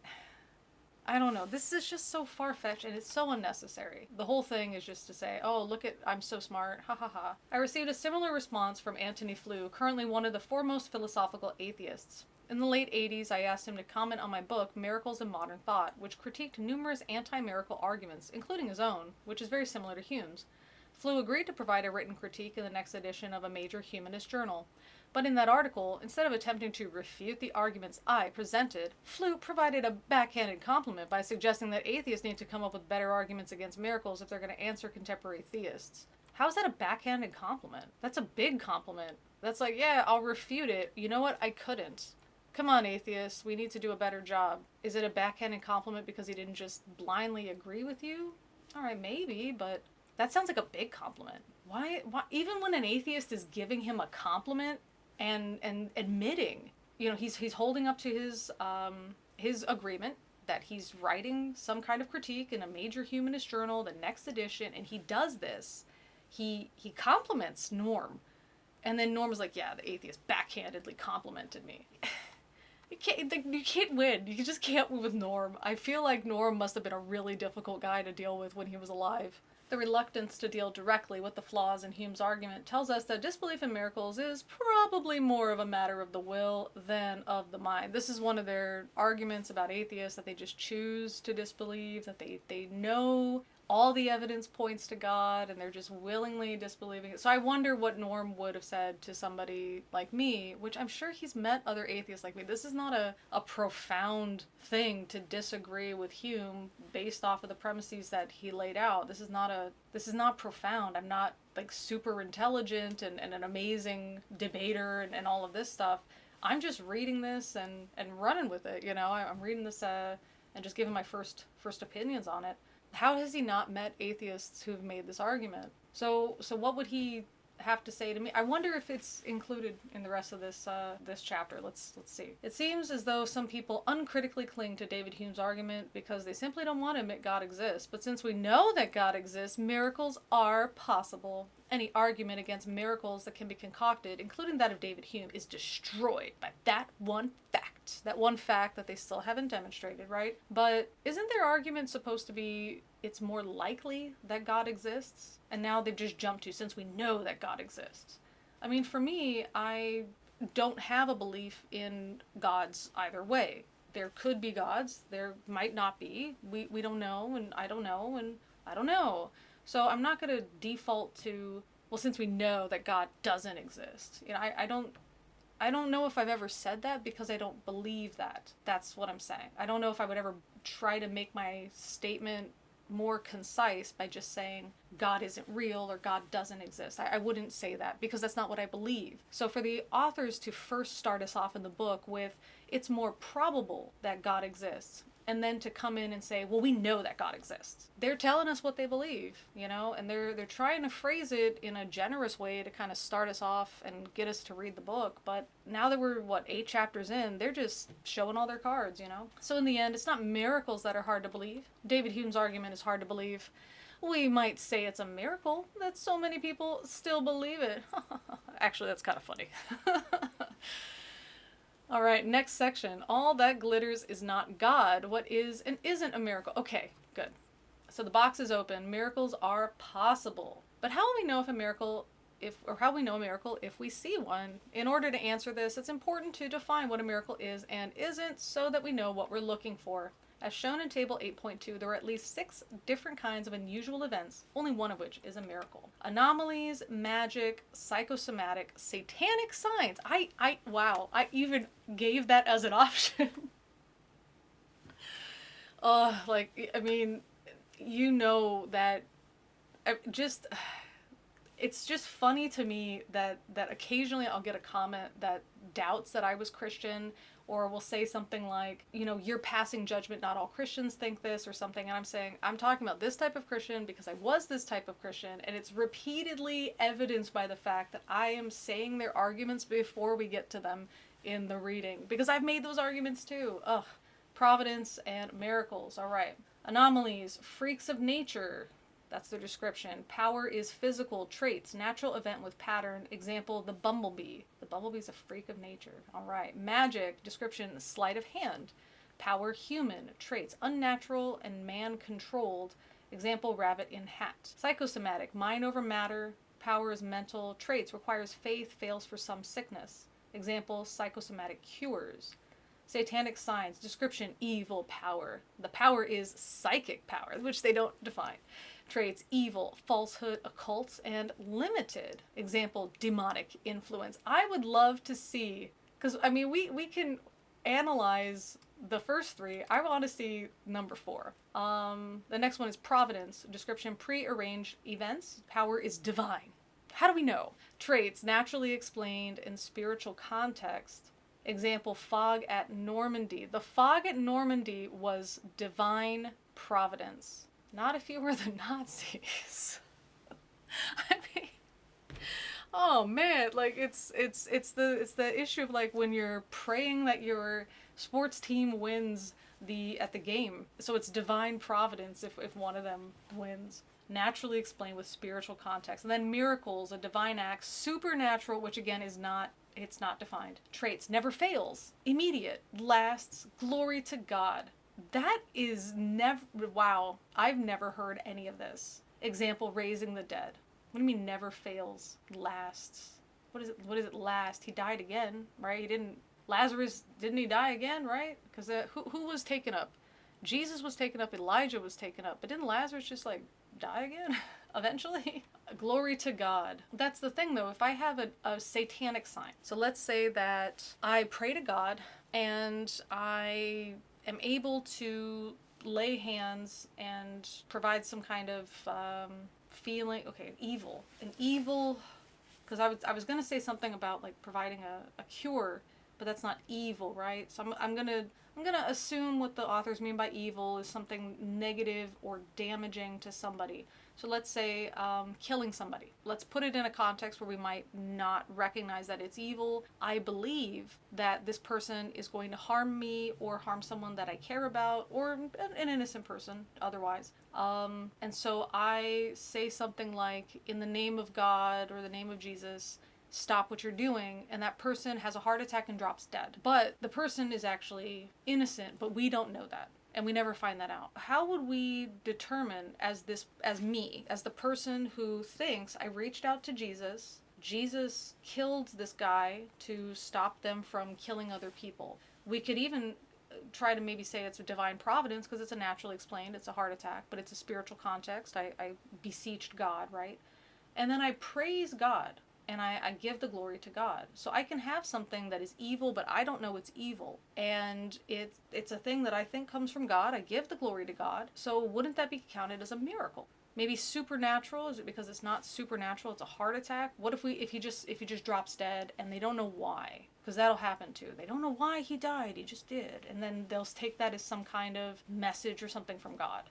don't know. This is just so far-fetched, and it's so unnecessary. The whole thing is just to say, oh, look at, I'm so smart, ha ha ha. I received a similar response from Antony Flew, currently one of the foremost philosophical atheists. In the late 80s, I asked him to comment on my book, Miracles in Modern Thought, which critiqued numerous anti-miracle arguments, including his own, which is very similar to Hume's. Flew agreed to provide a written critique in the next edition of a major humanist journal. But in that article, instead of attempting to refute the arguments I presented, Flew provided a backhanded compliment by suggesting that atheists need to come up with better arguments against miracles if they're going to answer contemporary theists. How is that a backhanded compliment? That's a big compliment. That's like, yeah, I'll refute it. You know what? I couldn't. Come on, atheists. We need to do a better job. Is it a backhanded compliment because he didn't just blindly agree with you? All right, maybe, but that sounds like a big compliment. Why even when an atheist is giving him a compliment, and admitting, he's holding up to his agreement that he's writing some kind of critique in a major humanist journal, the next edition, and he does this. He compliments Norm, and then Norm is like, yeah, the atheist backhandedly complimented me. You can't win. You just can't win with Norm. I feel like Norm must have been a really difficult guy to deal with when he was alive. The reluctance to deal directly with the flaws in Hume's argument tells us that disbelief in miracles is probably more of a matter of the will than of the mind. This is one of their arguments about atheists, that they just choose to disbelieve, that they know all the evidence points to God and they're just willingly disbelieving it. So I wonder what Norm would have said to somebody like me, which I'm sure he's met other atheists like me. This is not a profound thing to disagree with Hume based off of the premises that he laid out. This is not profound. I'm not like super intelligent and an amazing debater and all of this stuff. I'm just reading this and running with it, I'm reading this and just giving my first opinions on it. How has he not met atheists who've made this argument? So what would he have to say to me? I wonder if it's included in the rest of this chapter. Let's see. It seems as though some people uncritically cling to David Hume's argument because they simply don't want to admit God exists. But since we know that God exists, miracles are possible. Any argument against miracles that can be concocted, including that of David Hume, is destroyed by that one fact. That one fact that they still haven't demonstrated, right? But isn't their argument supposed to be it's more likely that God exists? And now they've just jumped to, since we know that God exists. I mean, for me, I don't have a belief in gods either way. There could be gods, there might not be. We don't know, and I don't know, and I don't know. So I'm not going to default to, well, since we know that God doesn't exist. I don't know if I've ever said that because I don't believe that. That's what I'm saying. I don't know if I would ever try to make my statement more concise by just saying God isn't real or God doesn't exist. I wouldn't say that because that's not what I believe. So for the authors to first start us off in the book with, it's more probable that God exists, and then to come in and say, well, we know that God exists. They're telling us what they believe, and they're trying to phrase it in a generous way to kind of start us off and get us to read the book. But now that we're, 8 chapters in, they're just showing all their cards, So in the end, it's not miracles that are hard to believe. David Hume's argument is hard to believe. We might say it's a miracle that so many people still believe it. Actually, that's kind of funny. All right, next section. All that glitters is not God. What is and isn't a miracle? Okay, good. So the box is open. Miracles are possible. But how will we know if a miracle how we know a miracle if we see one? In order to answer this, it's important to define what a miracle is and isn't so that we know what we're looking for. As shown in table 8.2, there are at least 6 different kinds of unusual events, only one of which is a miracle. Anomalies, magic, psychosomatic, satanic signs. Wow, I even gave that as an option. I mean, you know that it's just funny to me that occasionally I'll get a comment that doubts that I was Christian, or will say something like, you're passing judgment, not all Christians think this, or something, and I'm saying, I'm talking about this type of Christian because I was this type of Christian, and it's repeatedly evidenced by the fact that I am saying their arguments before we get to them in the reading, because I've made those arguments too. Ugh. Providence and miracles. All right. Anomalies, freaks of nature. That's the description. Power is physical traits, natural event with pattern. Example, the bumblebee. The bumblebee is a freak of nature. All right. Magic, description, sleight of hand. Power, human. Traits, unnatural and man-controlled. Example, rabbit in hat. Psychosomatic, mind over matter. Power is mental. Traits, requires faith, fails for some sickness. Example, psychosomatic cures. Satanic signs, description, evil power. The power is psychic power, which they don't define. Traits, evil, falsehood, occult, and limited. Example, demonic influence. I would love to see, because, I mean, we can analyze the first 3. I want to see number 4. The next one is providence. Description, prearranged events. Power is divine. How do we know? Traits, naturally explained in spiritual context. Example, fog at Normandy. The fog at Normandy was divine providence. Not if you were the Nazis. I mean, oh man, like it's the issue of like when you're praying that your sports team wins at the game. So it's divine providence if one of them wins. Naturally explained with spiritual context. And then miracles, a divine act. Supernatural, which again is not, it's not defined. Traits, never fails. Immediate, lasts, glory to God. That is never, wow, I've never heard any of this. Example, raising the dead. What do you mean never fails, lasts? What is it last? He died again, right? Lazarus, didn't he die again, right? Because who was taken up? Jesus was taken up, Elijah was taken up, but didn't Lazarus just like die again eventually? Glory to God. That's the thing though, if I have a satanic sign, so let's say that I pray to God and I am able to lay hands and provide some kind of feeling, okay, an evil, because I was going to say something about like providing a cure, but that's not evil, right? So I'm gonna assume what the authors mean by evil is something negative or damaging to somebody. So let's say killing somebody. Let's put it in a context where we might not recognize that it's evil. I believe that this person is going to harm me or harm someone that I care about, or an innocent person otherwise. And so I say something like, in the name of God or the name of Jesus, stop what you're doing, and that person has a heart attack and drops dead. But the person is actually innocent, but we don't know that. And we never find that out. How would we determine as me, as the person who thinks I reached out to Jesus, Jesus killed this guy to stop them from killing other people? We could even try to maybe say it's a divine providence because it's a naturally explained, it's a heart attack, but it's a spiritual context. I beseeched God, right? And then I praise God. And I give the glory to God. So I can have something that is evil, but I don't know it's evil. And it's a thing that I think comes from God. I give the glory to God. So wouldn't that be counted as a miracle? Maybe supernatural? Is it because it's not supernatural, it's a heart attack? What if he just drops dead and they don't know why? Because that'll happen too. They don't know why he died, he just did. And then they'll take that as some kind of message or something from God.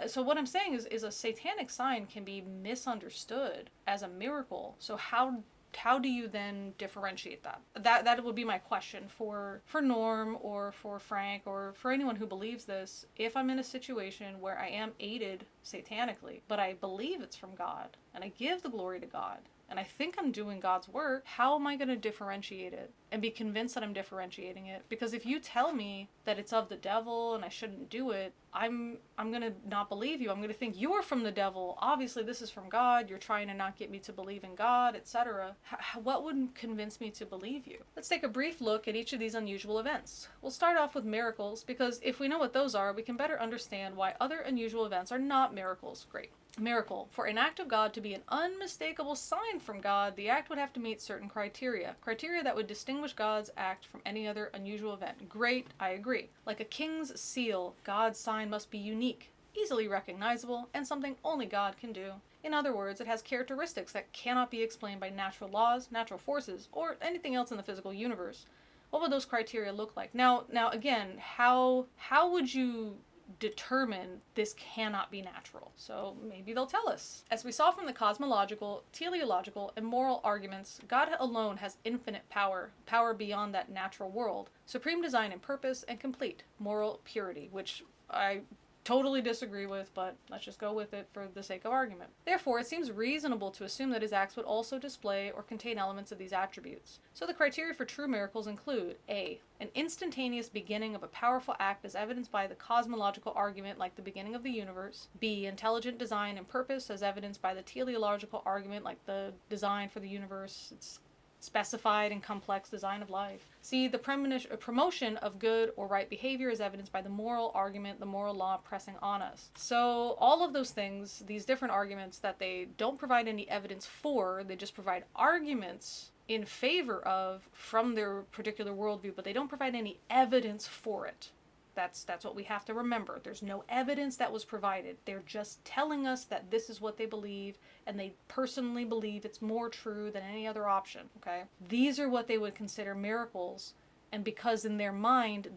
So what I'm saying is a satanic sign can be misunderstood as a miracle. So how do you then differentiate that? That would be my question for Norm or for Frank or for anyone who believes this. If I'm in a situation where I am aided satanically, but I believe it's from God and I give the glory to God, and I think I'm doing God's work, how am I going to differentiate it and be convinced that I'm differentiating it? Because if you tell me that it's of the devil and I shouldn't do it, I'm going to not believe you. I'm going to think you're from the devil. Obviously, this is from God. You're trying to not get me to believe in God, etc. What would convince me to believe you? Let's take a brief look at each of these unusual events. We'll start off with miracles, because if we know what those are, we can better understand why other unusual events are not miracles. Great. Miracle. For an act of God to be an unmistakable sign from God, the act would have to meet certain criteria. Criteria that would distinguish God's act from any other unusual event. Great, I agree. Like a king's seal, God's sign must be unique, easily recognizable, and something only God can do. In other words, it has characteristics that cannot be explained by natural laws, natural forces, or anything else in the physical universe. What would those criteria look like? Now again, how would you determine this cannot be natural? So maybe they'll tell us. As we saw from the cosmological, teleological, and moral arguments, God alone has infinite power beyond that natural world, supreme design and purpose, and complete moral purity, which I totally disagree with, but let's just go with it for the sake of argument. Therefore, it seems reasonable to assume that his acts would also display or contain elements of these attributes. So the criteria for true miracles include: A. An instantaneous beginning of a powerful act as evidenced by the cosmological argument, like the beginning of the universe. B. Intelligent design and purpose as evidenced by the teleological argument, like the design for the universe. It's specified and complex design of life. C. The promotion of good or right behavior is evidenced by the moral argument, the moral law pressing on us. So all of those things, these different arguments that they don't provide any evidence for, they just provide arguments in favor of from their particular worldview, but they don't provide any evidence for it. That's what we have to remember. There's no evidence that was provided. They're just telling us that this is what they believe, and they personally believe it's more true than any other option, okay? These are what they would consider miracles, and because in their mind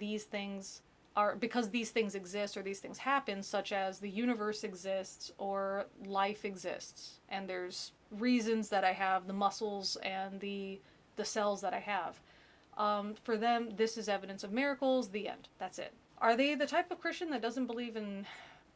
because these things exist or these things happen, such as the universe exists or life exists, and there's reasons that I have the muscles and the cells that I have. For them, this is evidence of miracles, the end. That's it. Are they the type of Christian that doesn't believe in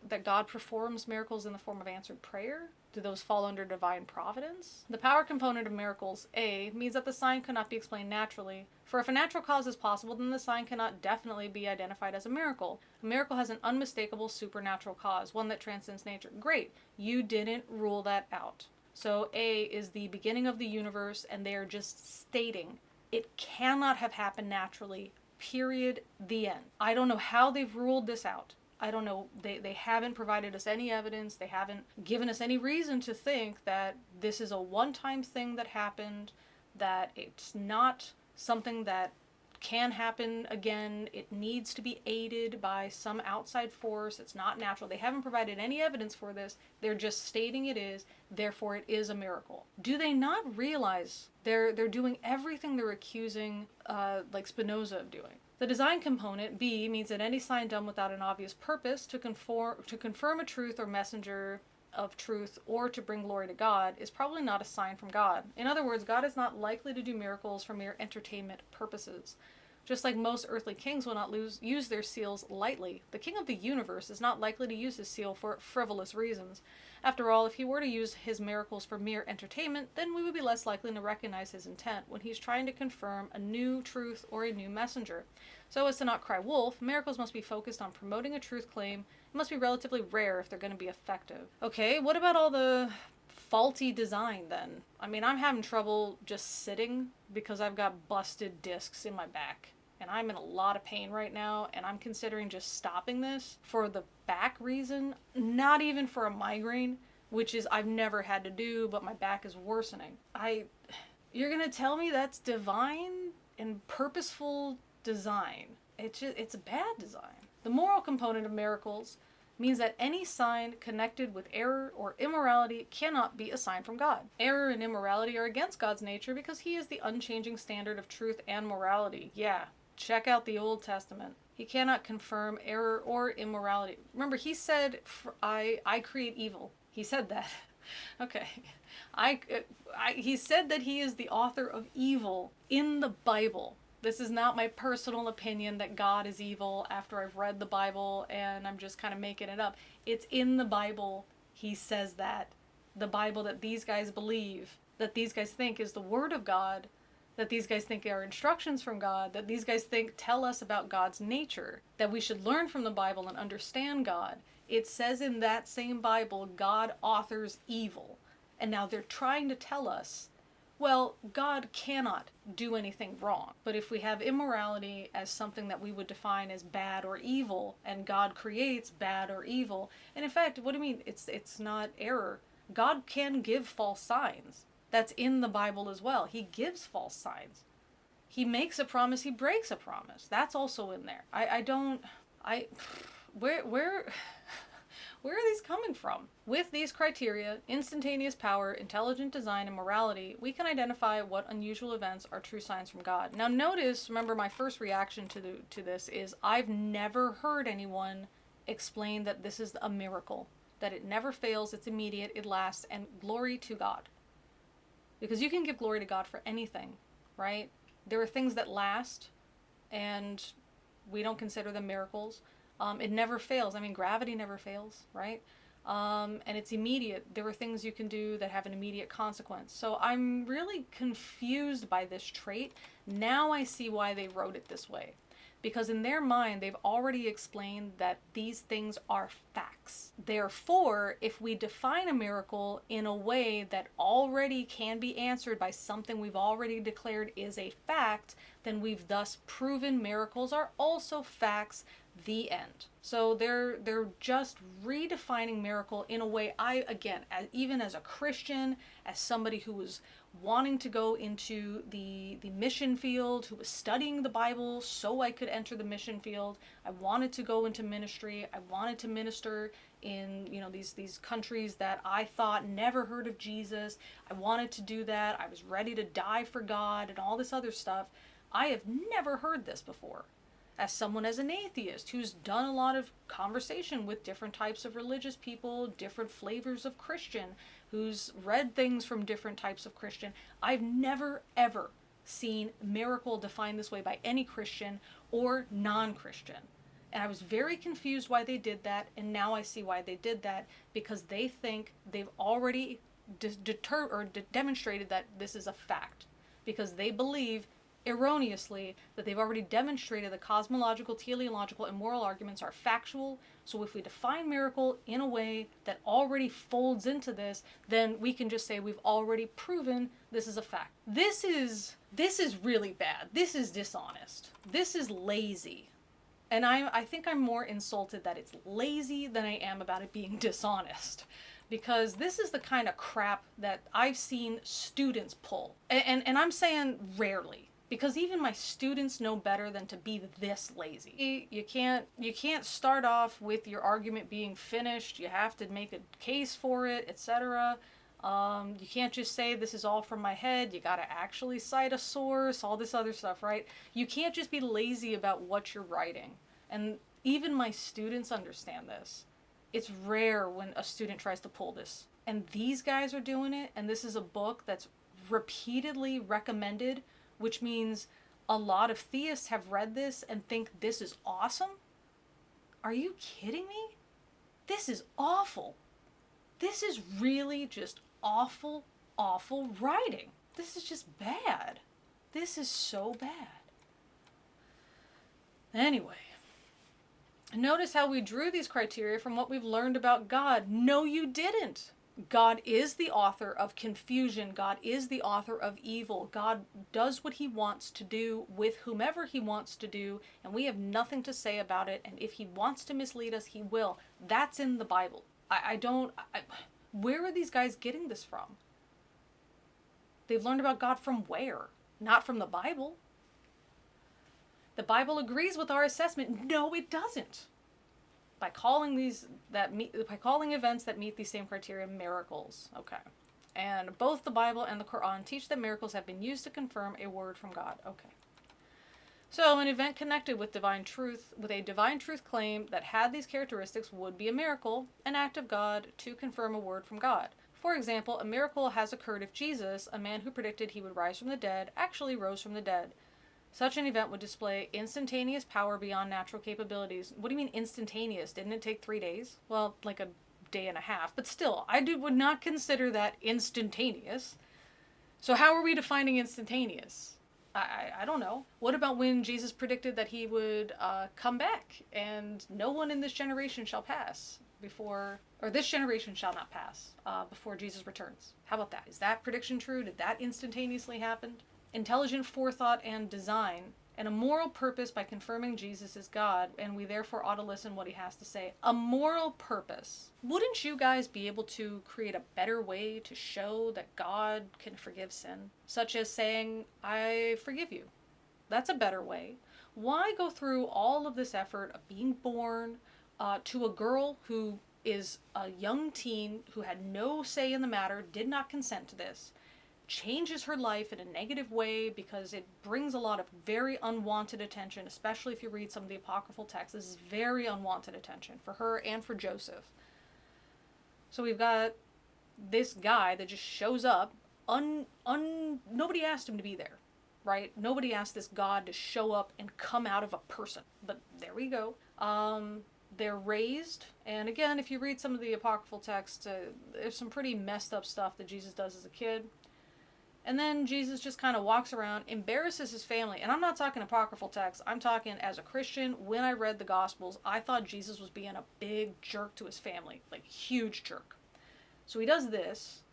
that God performs miracles in the form of answered prayer? Do those fall under divine providence? The power component of miracles, A, means that the sign cannot be explained naturally. For if a natural cause is possible, then the sign cannot definitely be identified as a miracle. A miracle has an unmistakable supernatural cause, one that transcends nature. Great. You didn't rule that out. So A is the beginning of the universe, and they are just stating it cannot have happened naturally, period, the end. I don't know how they've ruled this out. I don't know. They haven't provided us any evidence. They haven't given us any reason to think that this is a one-time thing that happened, that it's not something that can happen again. It needs to be aided by some outside force. It's not natural. They haven't provided any evidence for this. They're just stating it is, therefore it is a miracle. Do they not realize they're doing everything they're accusing like Spinoza of doing? The design component, B, means that any sign done without an obvious purpose to confirm a truth or messenger of truth or to bring glory to God is probably not a sign from God. In other words, God is not likely to do miracles for mere entertainment purposes. Just like most earthly kings will not use their seals lightly, the king of the universe is not likely to use his seal for frivolous reasons. After all, if he were to use his miracles for mere entertainment, then we would be less likely to recognize his intent when he's trying to confirm a new truth or a new messenger. So as to not cry wolf, miracles must be focused on promoting a truth claim. It must be relatively rare if they're going to be effective. Okay, what about all the faulty design then? I mean, I'm having trouble just sitting because I've got busted discs in my back. And I'm in a lot of pain right now, and I'm considering just stopping this for the back reason, not even for a migraine, which is I've never had to do, but my back is worsening. You're gonna tell me that's divine and purposeful design? It's a bad design. The moral component of miracles means that any sign connected with error or immorality cannot be a sign from God. Error and immorality are against God's nature because he is the unchanging standard of truth and morality. Yeah. Check out the Old Testament. He cannot confirm error or immorality. Remember, he said, I create evil. He said that. Okay. He said that he is the author of evil in the Bible. This is not my personal opinion that God is evil after I've read the Bible and I'm just kind of making it up. It's in the Bible. He says that. The Bible that these guys believe. that these guys think is the word of God, that these guys think are instructions from God, that these guys think tell us about God's nature, that we should learn from the Bible and understand God. It says in that same Bible, God authors evil. And now they're trying to tell us, well, God cannot do anything wrong. But if we have immorality as something that we would define as bad or evil, and God creates bad or evil, and in fact, what do you mean? It's not error. God can give false signs. That's in the Bible as well. He gives false signs. He makes a promise, he breaks a promise. That's also in there. Where are these coming from? With these criteria, instantaneous power, intelligent design, and morality, we can identify what unusual events are true signs from God. Now notice, remember my first reaction to this is I've never heard anyone explain that this is a miracle, that it never fails, it's immediate, it lasts, and glory to God. Because you can give glory to God for anything, right? There are things that last, and we don't consider them miracles. It never fails. I mean, gravity never fails, right? And it's immediate. There are things you can do that have an immediate consequence. So I'm really confused by this trait. Now I see why they wrote it this way. Because in their mind, they've already explained that these things are facts. Therefore, if we define a miracle in a way that already can be answered by something we've already declared is a fact, then we've thus proven miracles are also facts. The end. So they're just redefining miracle in a way even as a Christian, as somebody who was wanting to go into the mission field, who was studying the Bible so I could enter the mission field. I wanted to go into ministry. I wanted to minister in, these countries that I thought never heard of Jesus. I wanted to do that. I was ready to die for God and all this other stuff. I have never heard this before. As an atheist who's done a lot of conversation with different types of religious people, different flavors of Christian, who's read things from different types of Christian, I've never ever seen miracle defined this way by any Christian or non-Christian. And I was very confused why they did that, and now I see why they did that, because they think they've already demonstrated that this is a fact, because they believe erroneously that they've already demonstrated the cosmological, teleological, and moral arguments are factual. So if we define miracle in a way that already folds into this, then we can just say we've already proven this is a fact. This is really bad. This is dishonest. This is lazy. And I think I'm more insulted that it's lazy than I am about it being dishonest. Because this is the kind of crap that I've seen students pull. And I'm saying rarely. Because even my students know better than to be this lazy. You can't start off with your argument being finished. You have to make a case for it, etc. You can't just say this is all from my head. You gotta actually cite a source, all this other stuff, right? You can't just be lazy about what you're writing. And even my students understand this. It's rare when a student tries to pull this. And these guys are doing it, and this is a book that's repeatedly recommended, which means a lot of theists have read this and think this is awesome? Are you kidding me? This is awful. This is really just awful, awful writing. This is just bad. This is so bad. Anyway, notice how we drew these criteria from what we've learned about God. No, you didn't. God is the author of confusion. God is the author of evil. God does what he wants to do with whomever he wants to do, and we have nothing to say about it. And if he wants to mislead us, he will. That's in the Bible. Where are these guys getting this from? They've learned about God from where? Not from the Bible. The Bible agrees with our assessment. No, it doesn't. By calling events that meet these same criteria miracles. Okay. And both the Bible and the Quran teach that miracles have been used to confirm a word from God. Okay. So an event connected with a divine truth claim that had these characteristics would be a miracle, an act of God to confirm a word from God. For example, a miracle has occurred if Jesus, a man who predicted he would rise from the dead, actually rose from the dead. Would display instantaneous power beyond natural capabilities. What do you mean instantaneous? Didn't it take 3 days? Well, like a day and a half. But still, would not consider that instantaneous. So how are we defining instantaneous? I don't know. What about when Jesus predicted that he would come back and no one in this generation shall pass before, or this generation shall not pass before Jesus returns? How about that? Is that prediction true? Did that instantaneously happen? Intelligent forethought and design, and a moral purpose by confirming Jesus is God, and we therefore ought to listen what he has to say. A moral purpose. Wouldn't you guys be able to create a better way to show that God can forgive sin? Such as saying, I forgive you. That's a better way. Why go through all of this effort of being born to a girl who is a young teen who had no say in the matter, did not consent to this, changes her life in a negative way because it brings a lot of very unwanted attention, especially if you read some of the apocryphal texts. This is very unwanted attention for her and for Joseph. So we've got this guy that just shows up. Nobody asked him to be there, right? Nobody asked this God to show up and come out of a person. But there we go. They're raised, and again, if you read some of the apocryphal texts, there's some pretty messed up stuff that Jesus does as a kid. And then Jesus just kind of walks around, embarrasses his family. And I'm not talking apocryphal texts. I'm talking as a Christian. When I read the Gospels, I thought Jesus was being a big jerk to his family. Like, huge jerk. So he does this.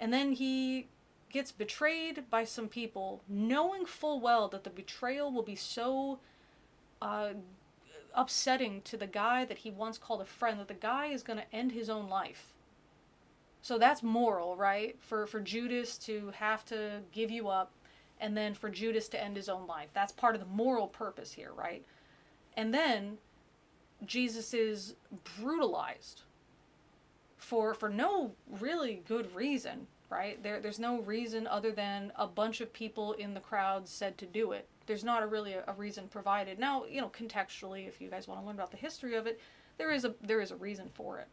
And then he gets betrayed by some people, knowing full well that the betrayal will be so upsetting to the guy that he once called a friend, that the guy is going to end his own life. So that's moral, right? For Judas to have to give you up, and then for Judas to end his own life. That's part of the moral purpose here, right? And then Jesus is brutalized for no really good reason, right? There's no reason other than a bunch of people in the crowd said to do it. There's not really a reason provided. Now, contextually, if you guys want to learn about the history of it, there is a reason for it.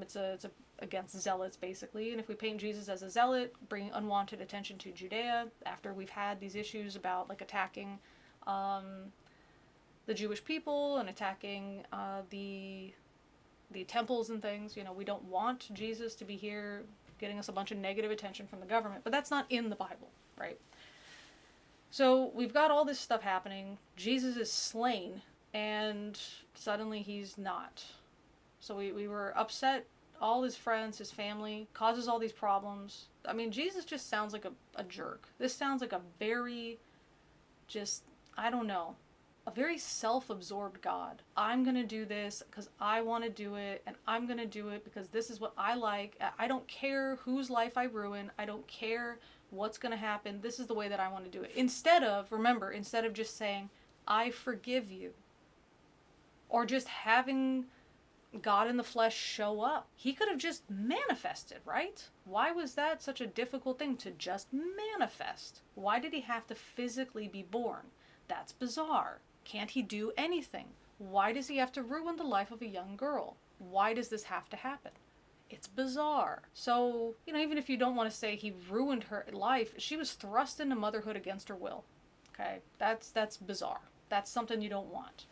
It's against zealots, basically. And if we paint Jesus as a zealot, bringing unwanted attention to Judea, after we've had these issues about attacking the Jewish people and attacking the temples and things, we don't want Jesus to be here getting us a bunch of negative attention from the government. But that's not in the Bible, right? So we've got all this stuff happening. Jesus is slain, and suddenly he's not. So we were upset. All his friends, his family, causes all these problems. I mean, Jesus just sounds like a jerk. This sounds like a very, I don't know, a very self-absorbed God. I'm going to do this because I want to do it, and I'm going to do it because this is what I like. I don't care whose life I ruin. I don't care what's going to happen. This is the way that I want to do it. Instead of just saying, I forgive you, or just having God in the flesh show up. He could have just manifested, right? Why was that such a difficult thing to just manifest? Why did he have to physically be born? That's bizarre. Can't he do anything? Why does he have to ruin the life of a young girl? Why does this have to happen? It's bizarre. So, even if you don't want to say he ruined her life, she was thrust into motherhood against her will. Okay? That's bizarre. That's something you don't want.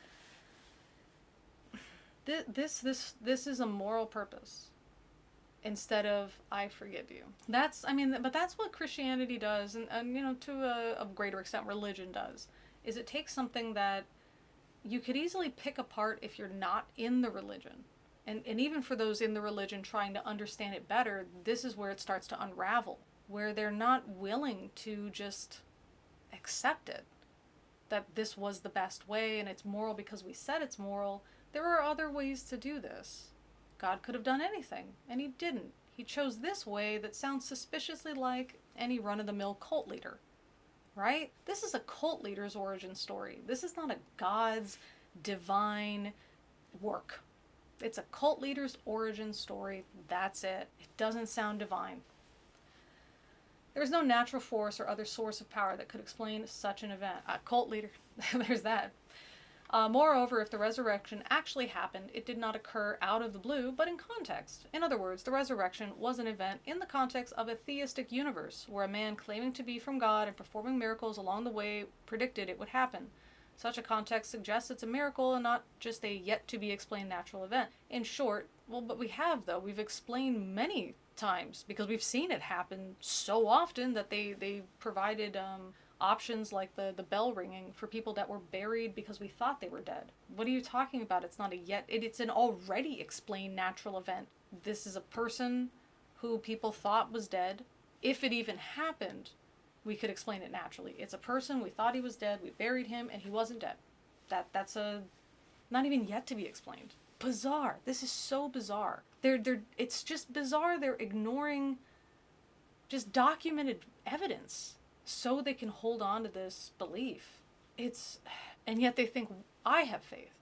This is a moral purpose instead of I forgive you. But that's what Christianity does, and to a greater extent religion does, is it takes something that you could easily pick apart if you're not in the religion. And even for those in the religion trying to understand it better, this is where it starts to unravel, where they're not willing to just accept it, that this was the best way and it's moral because we said it's moral. There are other ways to do this. God could have done anything, and he didn't. He chose this way that sounds suspiciously like any run-of-the-mill cult leader, right? This is a cult leader's origin story. This is not a God's divine work. It's a cult leader's origin story. That's it. It doesn't sound divine. There is no natural force or other source of power that could explain such an event. A cult leader, there's that. Moreover, if the resurrection actually happened, it did not occur out of the blue, but in context. In other words, the resurrection was an event in the context of a theistic universe, where a man claiming to be from God and performing miracles along the way predicted it would happen. Such a context suggests it's a miracle and not just a yet-to-be-explained natural event. In short, but we've explained many times, because we've seen it happen so often that they provided options like the bell ringing for people that were buried because we thought they were dead. What are you talking about? It's not a yet. It's an already explained natural event. This is a person who people thought was dead. If it even happened, we could explain it naturally. It's a person, we thought he was dead, we buried him, and he wasn't dead. That's not even yet to be explained. Bizarre. This is so bizarre. It's just bizarre. They're ignoring just documented evidence so they can hold on to this belief. And yet they think I have faith.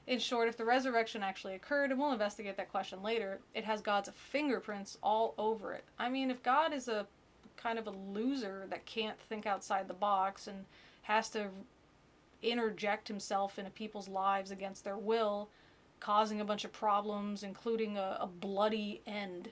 In short, if the resurrection actually occurred, and we'll investigate that question later, it has God's fingerprints all over it. I mean, if God is a kind of a loser that can't think outside the box and has to interject himself into people's lives against their will, causing a bunch of problems, including a bloody end,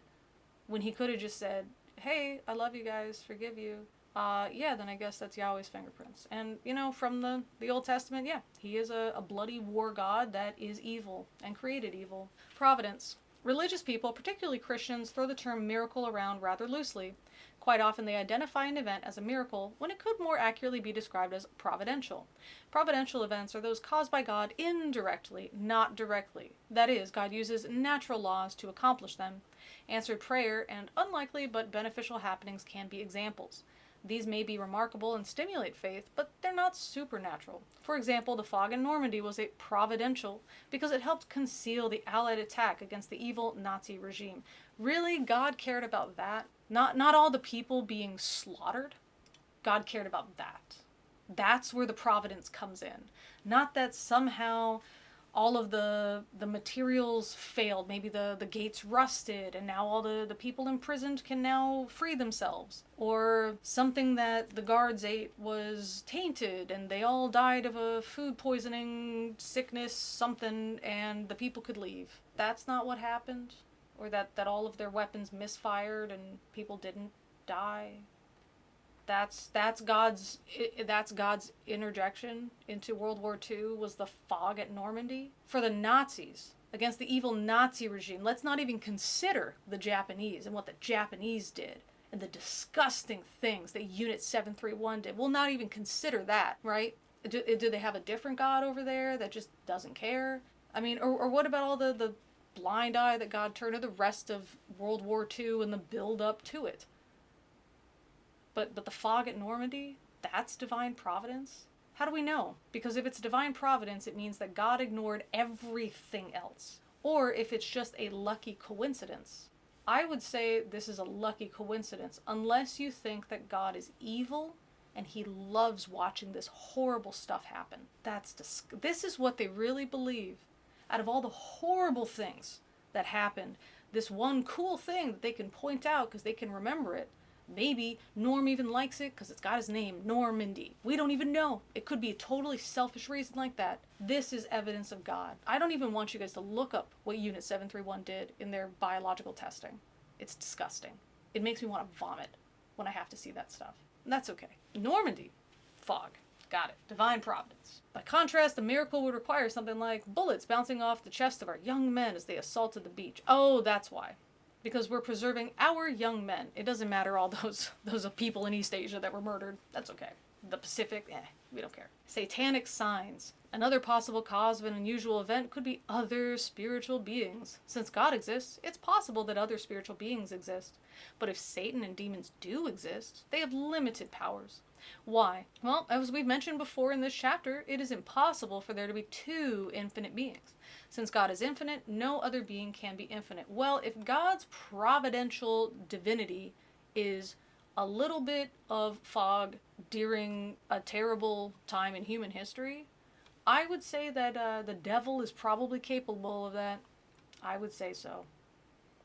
when he could have just said, hey, I love you guys, forgive you, then I guess that's Yahweh's fingerprints. And, from the Old Testament, he is a bloody war god that is evil and created evil. Providence. Religious people, particularly Christians, throw the term miracle around rather loosely. Quite often they identify an event as a miracle when it could more accurately be described as providential. Providential events are those caused by God indirectly, not directly. That is, God uses natural laws to accomplish them. Answered prayer and unlikely but beneficial happenings can be examples. These may be remarkable and stimulate faith, but they're not supernatural. For example, the fog in Normandy was a providential because it helped conceal the Allied attack against the evil Nazi regime. Really, God cared about that? Not all the people being slaughtered? God cared about that. That's where the providence comes in. Not that somehow all of the materials failed. Maybe the gates rusted and now all the people imprisoned can now free themselves. Or something that the guards ate was tainted and they all died of a food poisoning, sickness, something, and the people could leave. That's not what happened. Or that all of their weapons misfired and people didn't die. That's God's interjection into World War II was the fog at Normandy. For the Nazis, against the evil Nazi regime, let's not even consider the Japanese and what the Japanese did and the disgusting things that Unit 731 did. We'll not even consider that, right? Do they have a different God over there that just doesn't care? I mean, or what about all the blind eye that God turned to the rest of World War II and the build up to it? But the fog at Normandy, that's divine providence? How do we know? Because if it's divine providence, it means that God ignored everything else. Or if it's just a lucky coincidence. I would say this is a lucky coincidence, unless you think that God is evil and he loves watching this horrible stuff happen. This is what they really believe. Out of all the horrible things that happened, this one cool thing that they can point out because they can remember it. Maybe Norm even likes it because it's got his name, Normandy. We don't even know. It could be a totally selfish reason like that. This is evidence of God. I don't even want you guys to look up what Unit 731 did in their biological testing. It's disgusting. It makes me want to vomit when I have to see that stuff. And that's okay. Normandy. Fog. Got it. Divine providence. By contrast, the miracle would require something like bullets bouncing off the chest of our young men as they assaulted the beach. Oh, that's why. Because we're preserving our young men. It doesn't matter all those people in East Asia that were murdered. That's okay. The Pacific, we don't care. Satanic signs. Another possible cause of an unusual event could be other spiritual beings. Since God exists, it's possible that other spiritual beings exist. But if Satan and demons do exist, they have limited powers. Why? Well, as we've mentioned before in this chapter, it is impossible for there to be two infinite beings. Since God is infinite, no other being can be infinite. Well, if God's providential divinity is a little bit of fog during a terrible time in human history, I would say that the devil is probably capable of that. I would say so.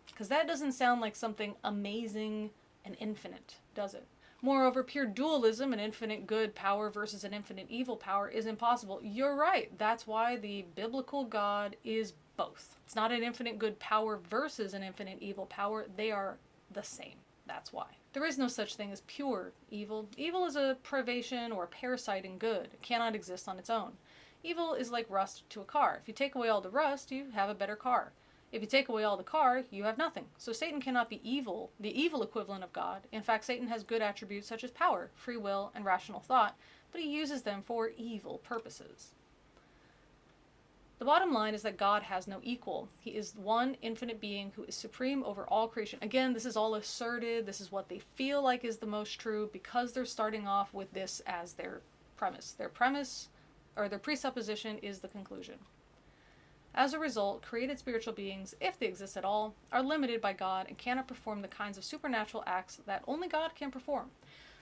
Because that doesn't sound like something amazing and infinite, does it? Moreover, pure dualism, an infinite good power versus an infinite evil power, is impossible. You're right. That's why the biblical God is both. It's not an infinite good power versus an infinite evil power. They are the same. That's why. There is no such thing as pure evil. Evil is a privation or a parasite in good. It cannot exist on its own. Evil is like rust to a car. If you take away all the rust, you have a better car. If you take away all the car, you have nothing. So Satan cannot be evil, the evil equivalent of God. In fact, Satan has good attributes such as power, free will, and rational thought, but he uses them for evil purposes. The bottom line is that God has no equal. He is one infinite being who is supreme over all creation. Again, this is all asserted. This is what they feel like is the most true because they're starting off with this as their premise. Their premise, or their presupposition, is the conclusion. As a result, created spiritual beings, if they exist at all, are limited by God and cannot perform the kinds of supernatural acts that only God can perform.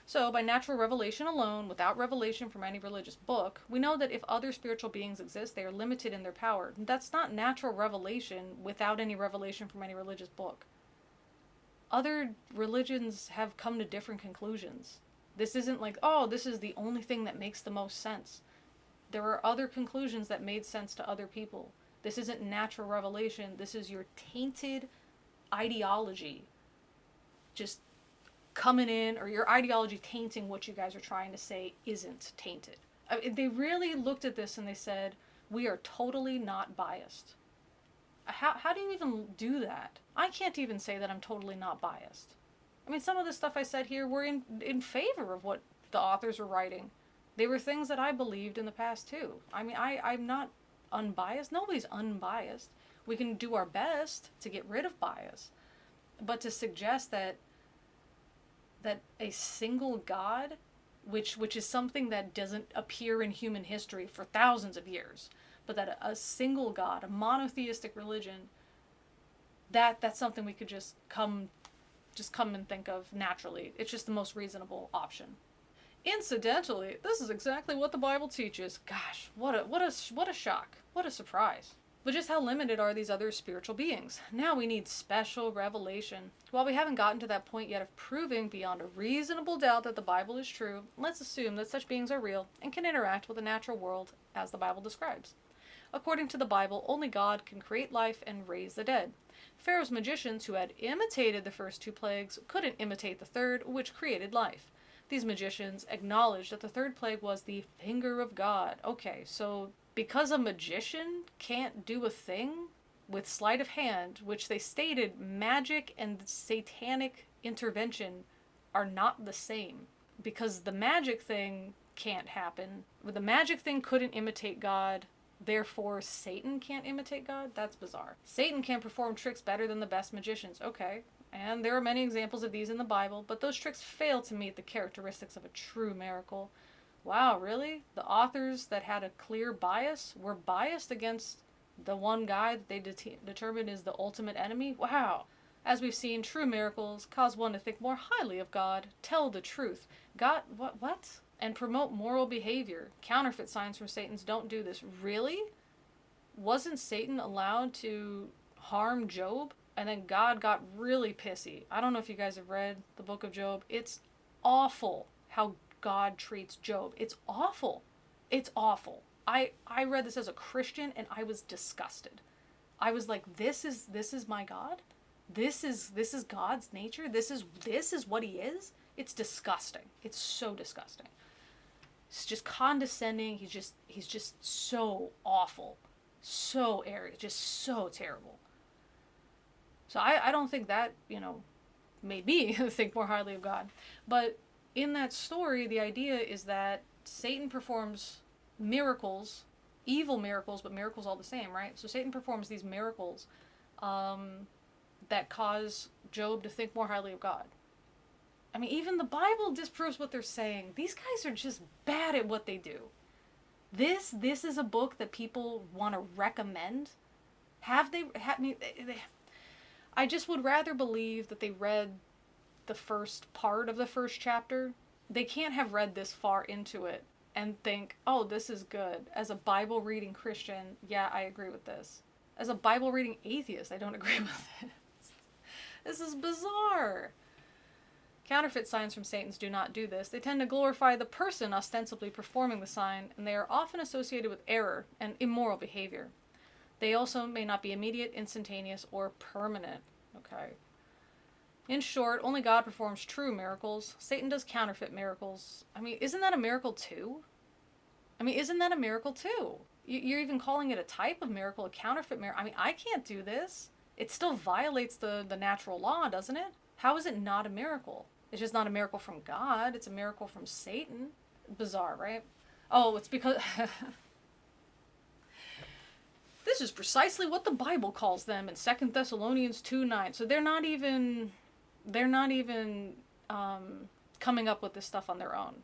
So, by natural revelation alone, without revelation from any religious book, we know that if other spiritual beings exist, they are limited in their power. That's not natural revelation without any revelation from any religious book. Other religions have come to different conclusions. This isn't like, oh, this is the only thing that makes the most sense. There are other conclusions that made sense to other people. This isn't natural revelation. This is your tainted ideology just coming in, or your ideology tainting what you guys are trying to say isn't tainted. I mean, they really looked at this and they said, we are totally not biased. How do you even do that? I can't even say that I'm totally not biased. I mean, some of the stuff I said here were in favor of what the authors were writing. They were things that I believed in the past too. I mean, I'm not unbiased. Nobody's unbiased. We can do our best to get rid of bias. But to suggest that a single God, which is something that doesn't appear in human history for thousands of years, but that a single God, a monotheistic religion, that's something we could just come and think of naturally. It's just the most reasonable option. Incidentally, this is exactly what the Bible teaches. Gosh, what a shock. What a surprise. But just how limited are these other spiritual beings? Now we need special revelation. While we haven't gotten to that point yet of proving beyond a reasonable doubt that the Bible is true, let's assume that such beings are real and can interact with the natural world as the Bible describes. According to the Bible, only God can create life and raise the dead. Pharaoh's magicians, who had imitated the first two plagues, couldn't imitate the third, which created life. These magicians acknowledged that the third plague was the finger of God. Okay, so because a magician can't do a thing with sleight of hand, which they stated magic and satanic intervention are not the same. Because the magic thing can't happen. The magic thing couldn't imitate God, therefore Satan can't imitate God? That's bizarre. Satan can perform tricks better than the best magicians. Okay. And there are many examples of these in the Bible, but those tricks fail to meet the characteristics of a true miracle. Wow, really? The authors that had a clear bias were biased against the one guy that they determined is the ultimate enemy? Wow. As we've seen, true miracles cause one to think more highly of God, tell the truth. God, what? And promote moral behavior. Counterfeit signs from Satan's don't do this. Really? Wasn't Satan allowed to harm Job? And then God got really pissy. I don't know if you guys have read the book of Job. It's awful how God treats Job. It's awful. It's awful. I read this as a Christian and I was disgusted. I was like, this is my God? This is God's nature? This is what he is? It's disgusting. It's so disgusting. It's just condescending. He's just so awful. So arrogant. Just so terrible. So I don't think that, made me think more highly of God. But in that story, the idea is that Satan performs miracles, evil miracles, but miracles all the same, right? So Satan performs these miracles that cause Job to think more highly of God. I mean, even the Bible disproves what they're saying. These guys are just bad at what they do. This is a book that people want to recommend. I just would rather believe that they read the first part of the first chapter. They can't have read this far into it and think, oh, this is good. As a Bible reading Christian, yeah, I agree with this. As a Bible reading atheist, I don't agree with this. This is bizarre. Counterfeit signs from Satan's do not do this. They tend to glorify the person ostensibly performing the sign, and they are often associated with error and immoral behavior. They also may not be immediate, instantaneous, or permanent. Okay. In short, only God performs true miracles. Satan does counterfeit miracles. I mean, isn't that a miracle too? You're even calling it a type of miracle, a counterfeit miracle. I mean, I can't do this. It still violates the natural law, doesn't it? How is it not a miracle? It's just not a miracle from God. It's a miracle from Satan. Bizarre, right? Oh, it's because... This is precisely what the Bible calls them in 2 Thessalonians 2:9. So they're not even coming up with this stuff on their own.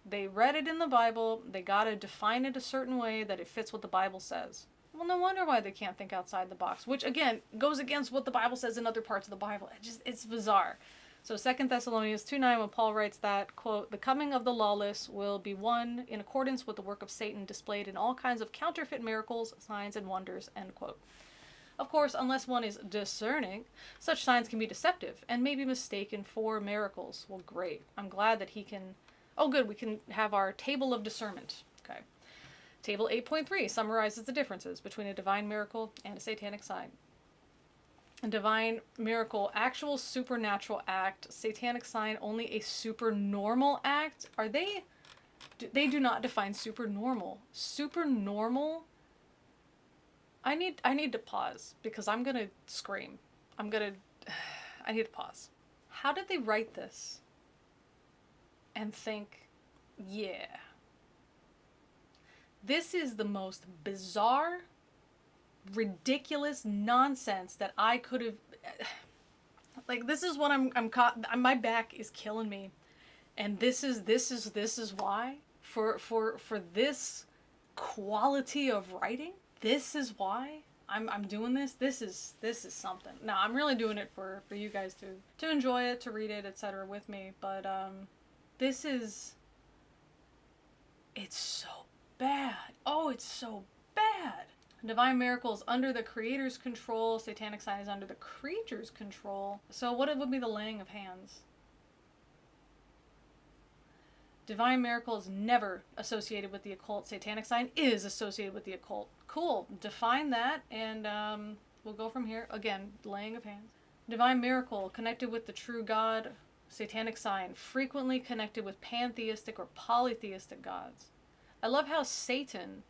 They read it in the Bible. They got to define it a certain way that it fits what the Bible says. Well, no wonder why they can't think outside the box, which again goes against what the Bible says in other parts of the Bible. It's bizarre. So 2 Thessalonians 2:9, when Paul writes that, quote, "The coming of the lawless will be one in accordance with the work of Satan displayed in all kinds of counterfeit miracles, signs, and wonders," end quote. Of course, unless one is discerning, such signs can be deceptive and may be mistaken for miracles. Well, great. I'm glad that he can... Oh, good, we can have our table of discernment. Okay. Table 8.3 summarizes the differences between a divine miracle and a satanic sign. A divine miracle, actual supernatural act. Satanic sign, only a supernormal act. Are they... They do not define supernormal. Supernormal... I need to pause because I'm gonna scream. I need to pause. How did they write this and think, yeah, this is the most bizarre, ridiculous nonsense that I could have... Like, this is what I'm caught... My back is killing me. And this is why? For this quality of writing? This is why I'm doing this. This is something. No, I'm really doing it for you guys to enjoy it, to read it, etc. with me. But this is... It's so bad. Oh, it's so bad. Divine miracle is under the creator's control. Satanic sign is under the creature's control. So what would be the laying of hands? Divine miracle is never associated with the occult. Satanic sign is associated with the occult. Cool. Define that, and we'll go from here. Again, laying of hands. Divine miracle connected with the true God. Satanic sign frequently connected with pantheistic or polytheistic gods. I love how Satan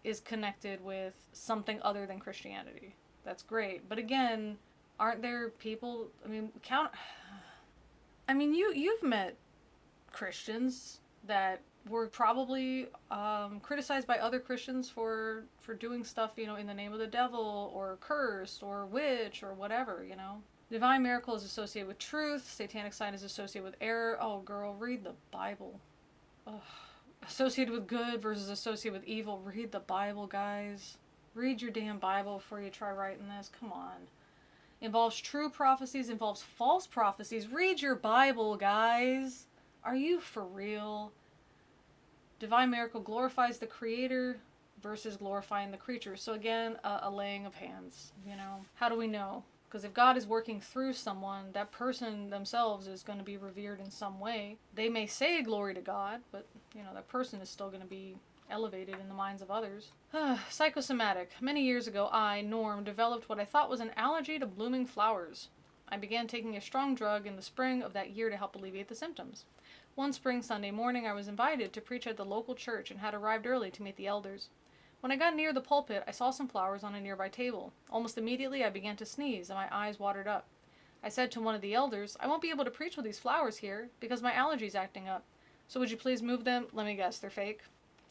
is connected with something other than Christianity. That's great. But again, aren't there people... I mean, you've met Christians that were probably criticized by other Christians for doing stuff, in the name of the devil, or cursed, or witch, or whatever, Divine miracle is associated with truth. Satanic sign is associated with error. Oh, girl, read the Bible. Ugh. Associated with good versus associated with evil. Read the Bible, guys. Read your damn Bible before you try writing this. Come on. Involves true prophecies, involves false prophecies. Read your Bible, guys. Are you for real? Divine miracle glorifies the creator versus glorifying the creature. So again, a laying of hands, How do we know? Because if God is working through someone, that person themselves is going to be revered in some way. They may say glory to God, but, that person is still going to be elevated in the minds of others. Psychosomatic. Many years ago, I, Norm, developed what I thought was an allergy to blooming flowers. I began taking a strong drug in the spring of that year to help alleviate the symptoms. One spring Sunday morning, I was invited to preach at the local church and had arrived early to meet the elders. When I got near the pulpit, I saw some flowers on a nearby table. Almost immediately, I began to sneeze, and my eyes watered up. I said to one of the elders, "I won't be able to preach with these flowers here, because my allergy's acting up. So would you please move them? Let me guess, they're fake."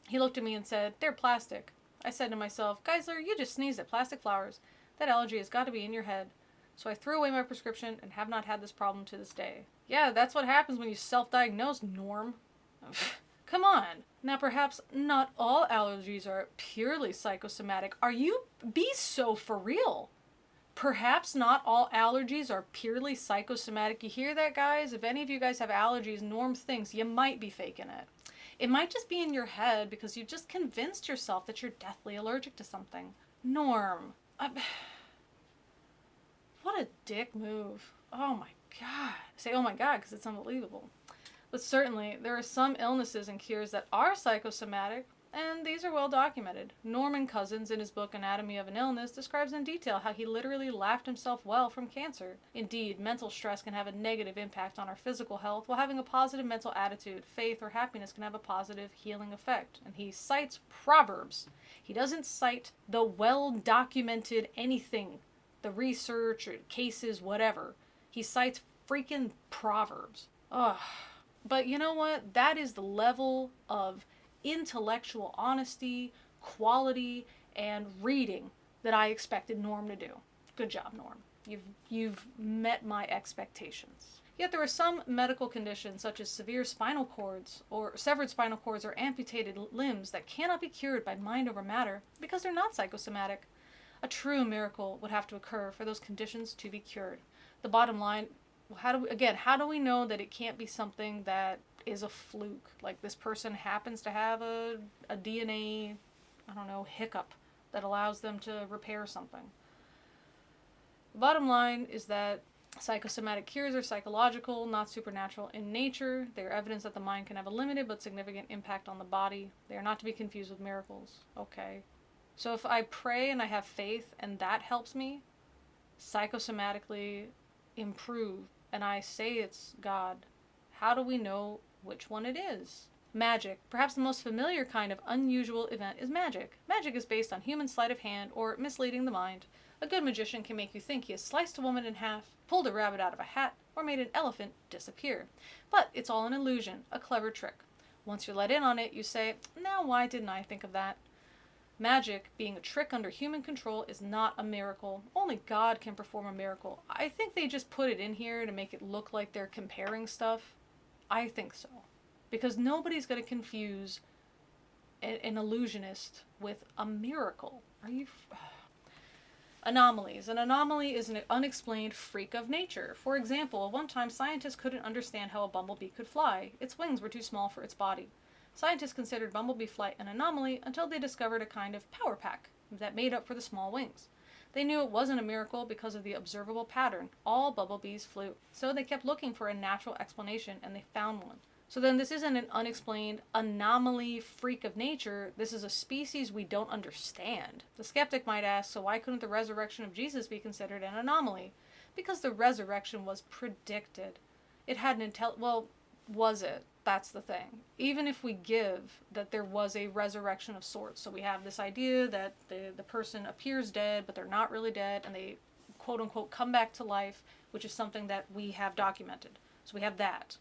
He looked at me and said, "They're plastic." I said to myself, "Geisler, you just sneezed at plastic flowers. That allergy has got to be in your head." So I threw away my prescription and have not had this problem to this day. Yeah, that's what happens when you self-diagnose, Norm. Come on. Now, perhaps not all allergies are purely psychosomatic. Be so for real. Perhaps not all allergies are purely psychosomatic. You hear that, guys? If any of you guys have allergies, Norm thinks you might be faking it. It might just be in your head because you've just convinced yourself that you're deathly allergic to something. Norm. What a dick move. Oh my God. I say oh my God because it's unbelievable. But certainly, there are some illnesses and cures that are psychosomatic, and these are well documented. Norman Cousins, in his book Anatomy of an Illness, describes in detail how he literally laughed himself well from cancer. Indeed, mental stress can have a negative impact on our physical health, while having a positive mental attitude, faith, or happiness can have a positive healing effect. And he cites Proverbs. He doesn't cite the well-documented anything the research or cases, whatever. He cites freaking Proverbs. Ugh. But you know what? That is the level of intellectual honesty, quality, and reading that I expected Norm to do. Good job, Norm. You've met my expectations. Yet there are some medical conditions such as severe spinal cords or severed spinal cords or amputated limbs that cannot be cured by mind over matter because they're not psychosomatic. A true miracle would have to occur for those conditions to be cured. The bottom line, how do we know that it can't be something that is a fluke? Like this person happens to have a DNA, hiccup that allows them to repair something. The bottom line is that psychosomatic cures are psychological, not supernatural in nature. They are evidence that the mind can have a limited but significant impact on the body. They are not to be confused with miracles. Okay. So if I pray and I have faith and that helps me psychosomatically improve and I say it's God, how do we know which one it is? Magic. Perhaps the most familiar kind of unusual event is magic. Magic is based on human sleight of hand or misleading the mind. A good magician can make you think he has sliced a woman in half, pulled a rabbit out of a hat, or made an elephant disappear. But it's all an illusion, a clever trick. Once you're let in on it, you say, now why didn't I think of that? Magic, being a trick under human control, is not a miracle. Only God can perform a miracle. I think they just put it in here to make it look like they're comparing stuff. I think so. Because nobody's going to confuse an illusionist with a miracle. Are you... Anomalies. An anomaly is an unexplained freak of nature. For example, at one time scientists couldn't understand how a bumblebee could fly. Its wings were too small for its body. Scientists considered bumblebee flight an anomaly until they discovered a kind of power pack that made up for the small wings. They knew it wasn't a miracle because of the observable pattern. All bumblebees flew. So they kept looking for a natural explanation and they found one. So then this isn't an unexplained anomaly freak of nature. This is a species we don't understand. The skeptic might ask, so why couldn't the resurrection of Jesus be considered an anomaly? Because the resurrection was predicted. It had an well, was it? That's the thing. Even if we give that there was a resurrection of sorts, so we have this idea that the person appears dead, but they're not really dead, and they quote unquote come back to life, which is something that we have documented. So we have that.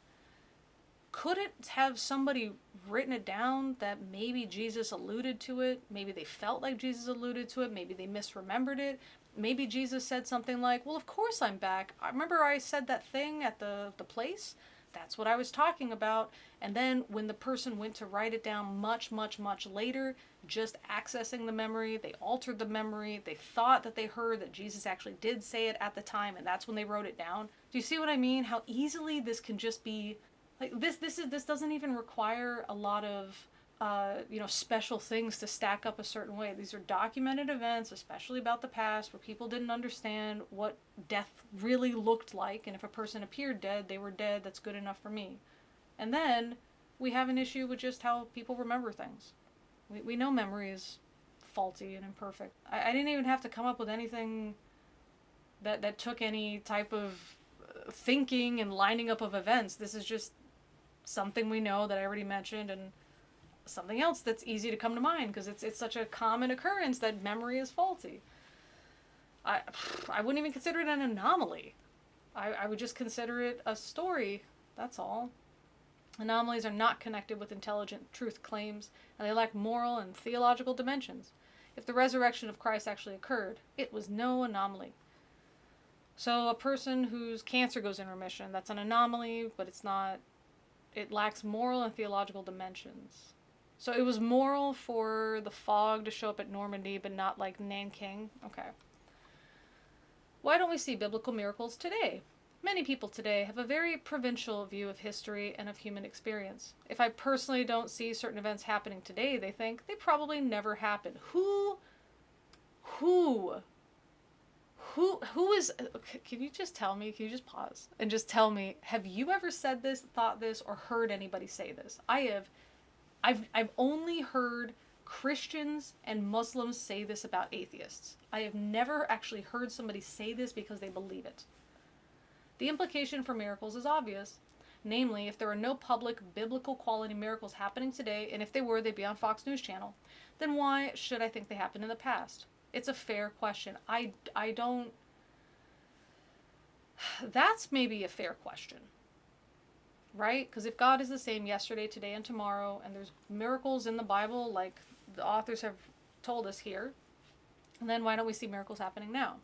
Could it have somebody written it down that maybe Jesus alluded to it? Maybe they felt like Jesus alluded to it. Maybe they misremembered it. Maybe Jesus said something like, well, of course I'm back. I remember I said that thing at the place. That's what I was talking about. And then when the person went to write it down much, much, much later, just accessing the memory, they altered the memory. They thought that they heard that Jesus actually did say it at the time, and that's when they wrote it down. Do you see what I mean? How easily this can just be... Like this doesn't even require a lot of special things to stack up a certain way. These are documented events, especially about the past, where people didn't understand what death really looked like, and if a person appeared dead, they were dead. That's good enough for me. And then we have an issue with just how people remember things. We know memory is faulty and imperfect. I didn't even have to come up with anything that took any type of thinking and lining up of events. This is just something we know that I already mentioned, and something else that's easy to come to mind because it's such a common occurrence that memory is faulty. I wouldn't even consider it an anomaly. I would just consider it a story. That's all. Anomalies are not connected with intelligent truth claims, and they lack moral and theological dimensions. If the resurrection of Christ actually occurred, it was no anomaly. So a person whose cancer goes in remission, that's an anomaly, but it's not... It lacks moral and theological dimensions. So it was moral for the fog to show up at Normandy, but not like Nanking. Okay. Why don't we see biblical miracles today? Many people today have a very provincial view of history and of human experience. If I personally don't see certain events happening today, they think they probably never happened. Who is, can you just tell me, can you just pause and just tell me, have you ever said this, thought this, or heard anybody say this? I've only heard Christians and Muslims say this about atheists. I have never actually heard somebody say this because they believe it. The implication for miracles is obvious. Namely, if there are no public biblical quality miracles happening today, and if they were, they'd be on Fox News Channel, then why should I think they happened in the past? It's a fair question. I don't that's maybe a fair question, right? Because if God is the same yesterday, today, and tomorrow, and there's miracles in the Bible like the authors have told us here, then why don't we see miracles happening now?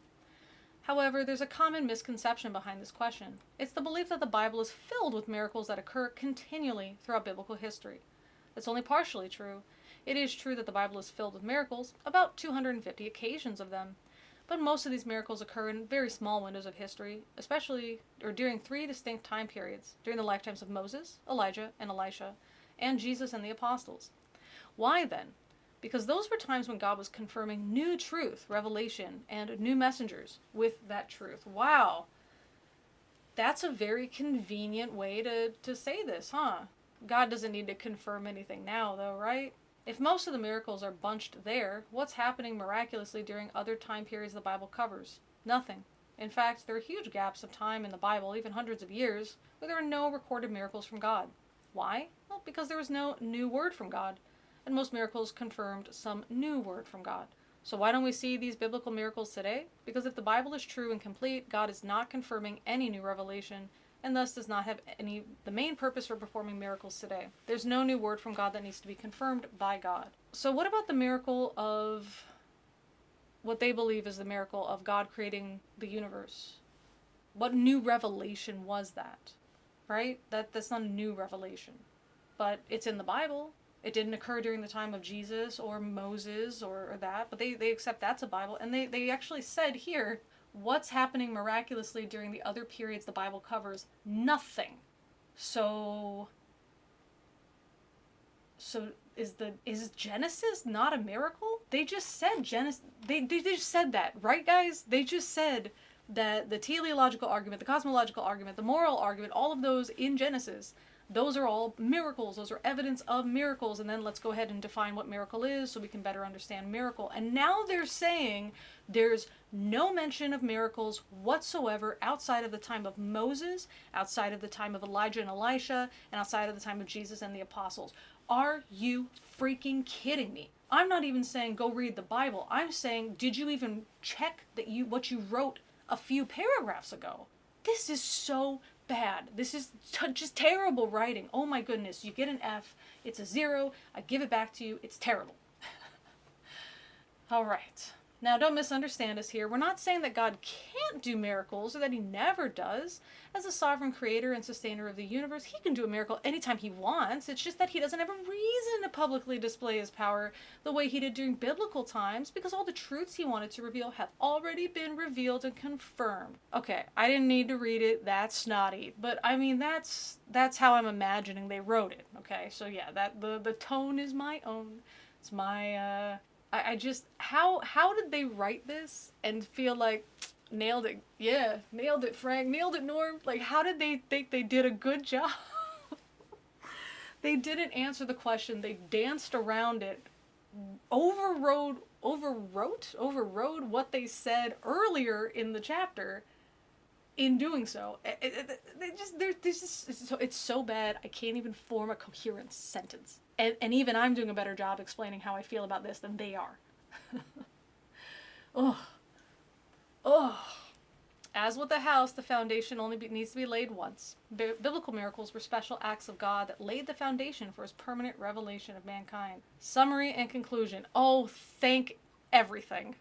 However, there's a common misconception behind this question. It's the belief that the Bible is filled with miracles that occur continually throughout biblical history. It's only partially true. It is true that the Bible is filled with miracles, about 250 occasions of them. But most of these miracles occur in very small windows of history, especially or during 3 distinct time periods, during the lifetimes of Moses, Elijah, and Elisha, and Jesus and the apostles. Why then? Because those were times when God was confirming new truth, revelation, and new messengers with that truth. Wow. That's a very convenient way to say this, huh? God doesn't need to confirm anything now, though, right? If most of the miracles are bunched there, what's happening miraculously during other time periods the Bible covers? Nothing. In fact, there are huge gaps of time in the Bible, even hundreds of years, where there are no recorded miracles from God. Why? Well, because there was no new word from God, and most miracles confirmed some new word from God. So why don't we see these biblical miracles today? Because if the Bible is true and complete, God is not confirming any new revelation, and thus does not have the main purpose for performing miracles today. There's no new word from God that needs to be confirmed by God. So what about the miracle of what they believe is the miracle of God creating the universe? What new revelation was that? Right? That's not a new revelation. But it's in the Bible. It didn't occur during the time of Jesus or Moses or that, but they accept that's a Bible. And they actually said here, what's happening miraculously during the other periods the Bible covers? Nothing. So is Genesis not a miracle? They just said Genesis. They just said that, right, guys? They just said that the teleological argument, the cosmological argument, the moral argument, all of those in Genesis, those are all miracles. Those are evidence of miracles. And then let's go ahead and define what miracle is so we can better understand miracle. And now they're saying there's no mention of miracles whatsoever outside of the time of Moses, outside of the time of Elijah and Elisha, and outside of the time of Jesus and the apostles. Are you freaking kidding me? I'm not even saying go read the Bible. I'm saying, did you even check that what you wrote a few paragraphs ago? This is so bad. This is just terrible writing. Oh my goodness, you get an F, it's a 0, I give it back to you, it's terrible. All right. Now, don't misunderstand us here. We're not saying that God can't do miracles or that he never does. As a sovereign creator and sustainer of the universe, he can do a miracle anytime he wants. It's just that he doesn't have a reason to publicly display his power the way he did during biblical times, because all the truths he wanted to reveal have already been revealed and confirmed. Okay, I didn't need to read it. That's snotty. But I mean, that's how I'm imagining they wrote it. Okay, so yeah, the tone is my own. It's my I just, how did they write this and feel like, nailed it, yeah, nailed it, Frank, nailed it, Norm? Like, how did they think they did a good job? They didn't answer the question, they danced around it, overrode what they said earlier in the chapter in doing so. It's so bad, I can't even form a coherent sentence. And even I'm doing a better job explaining how I feel about this than they are. As with the house, the foundation only needs to be laid once. Biblical miracles were special acts of God that laid the foundation for his permanent revelation of mankind. Summary and conclusion. Oh, thank everything.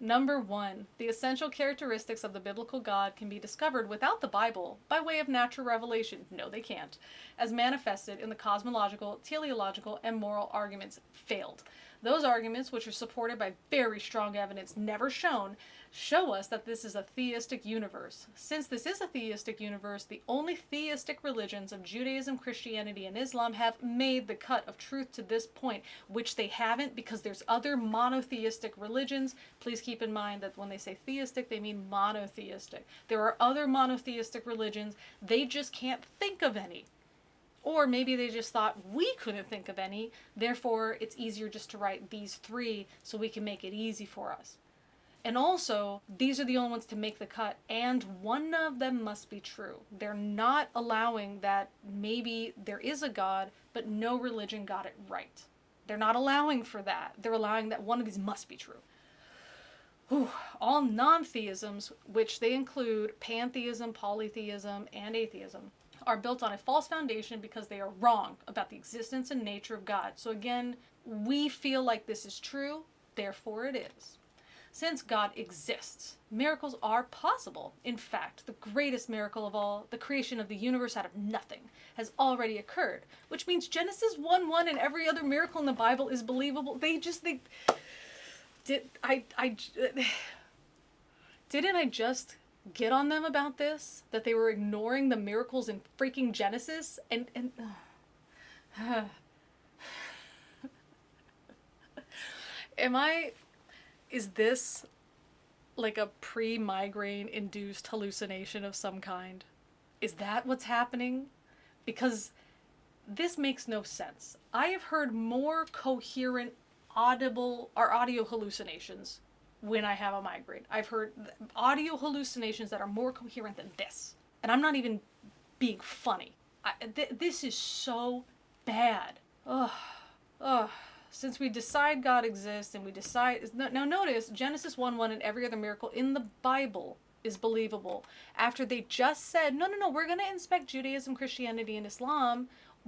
Number 1, the essential characteristics of the biblical God can be discovered without the Bible by way of natural revelation. No, they can't. As manifested in the cosmological, teleological, and moral arguments failed. Those arguments, which are supported by very strong evidence never shown, show us that this is a theistic universe. Since this is a theistic universe, the only theistic religions of Judaism, Christianity, and Islam have made the cut of truth to this point, which they haven't because there's other monotheistic religions. Please keep in mind that when they say theistic, they mean monotheistic. There are other monotheistic religions. They just can't think of any. Or maybe they just thought we couldn't think of any, therefore it's easier just to write these 3 so we can make it easy for us. And also, these are the only ones to make the cut, and one of them must be true. They're not allowing that maybe there is a God, but no religion got it right. They're not allowing for that. They're allowing that one of these must be true. Whew. all non-theisms, which they include pantheism, polytheism, and atheism, are built on a false foundation because they are wrong about the existence and nature of God. So again, we feel like this is true, therefore it is. Since God exists, miracles are possible. In fact, the greatest miracle of all, the creation of the universe out of nothing, has already occurred, which means Genesis 1:1 and every other miracle in the Bible is believable. Didn't I just get on them about this? That they were ignoring the miracles in freaking Genesis? Is this like a pre-migraine induced hallucination of some kind? Is that what's happening? Because this makes no sense. I have heard more coherent audio hallucinations when I have a migraine. I've heard audio hallucinations that are more coherent than this. And I'm not even being funny. This is so bad. Since we decide God exists and we decide... Now notice, Genesis 1:1 and every other miracle in the Bible is believable. After they just said, no, we're going to inspect Judaism, Christianity, and Islam,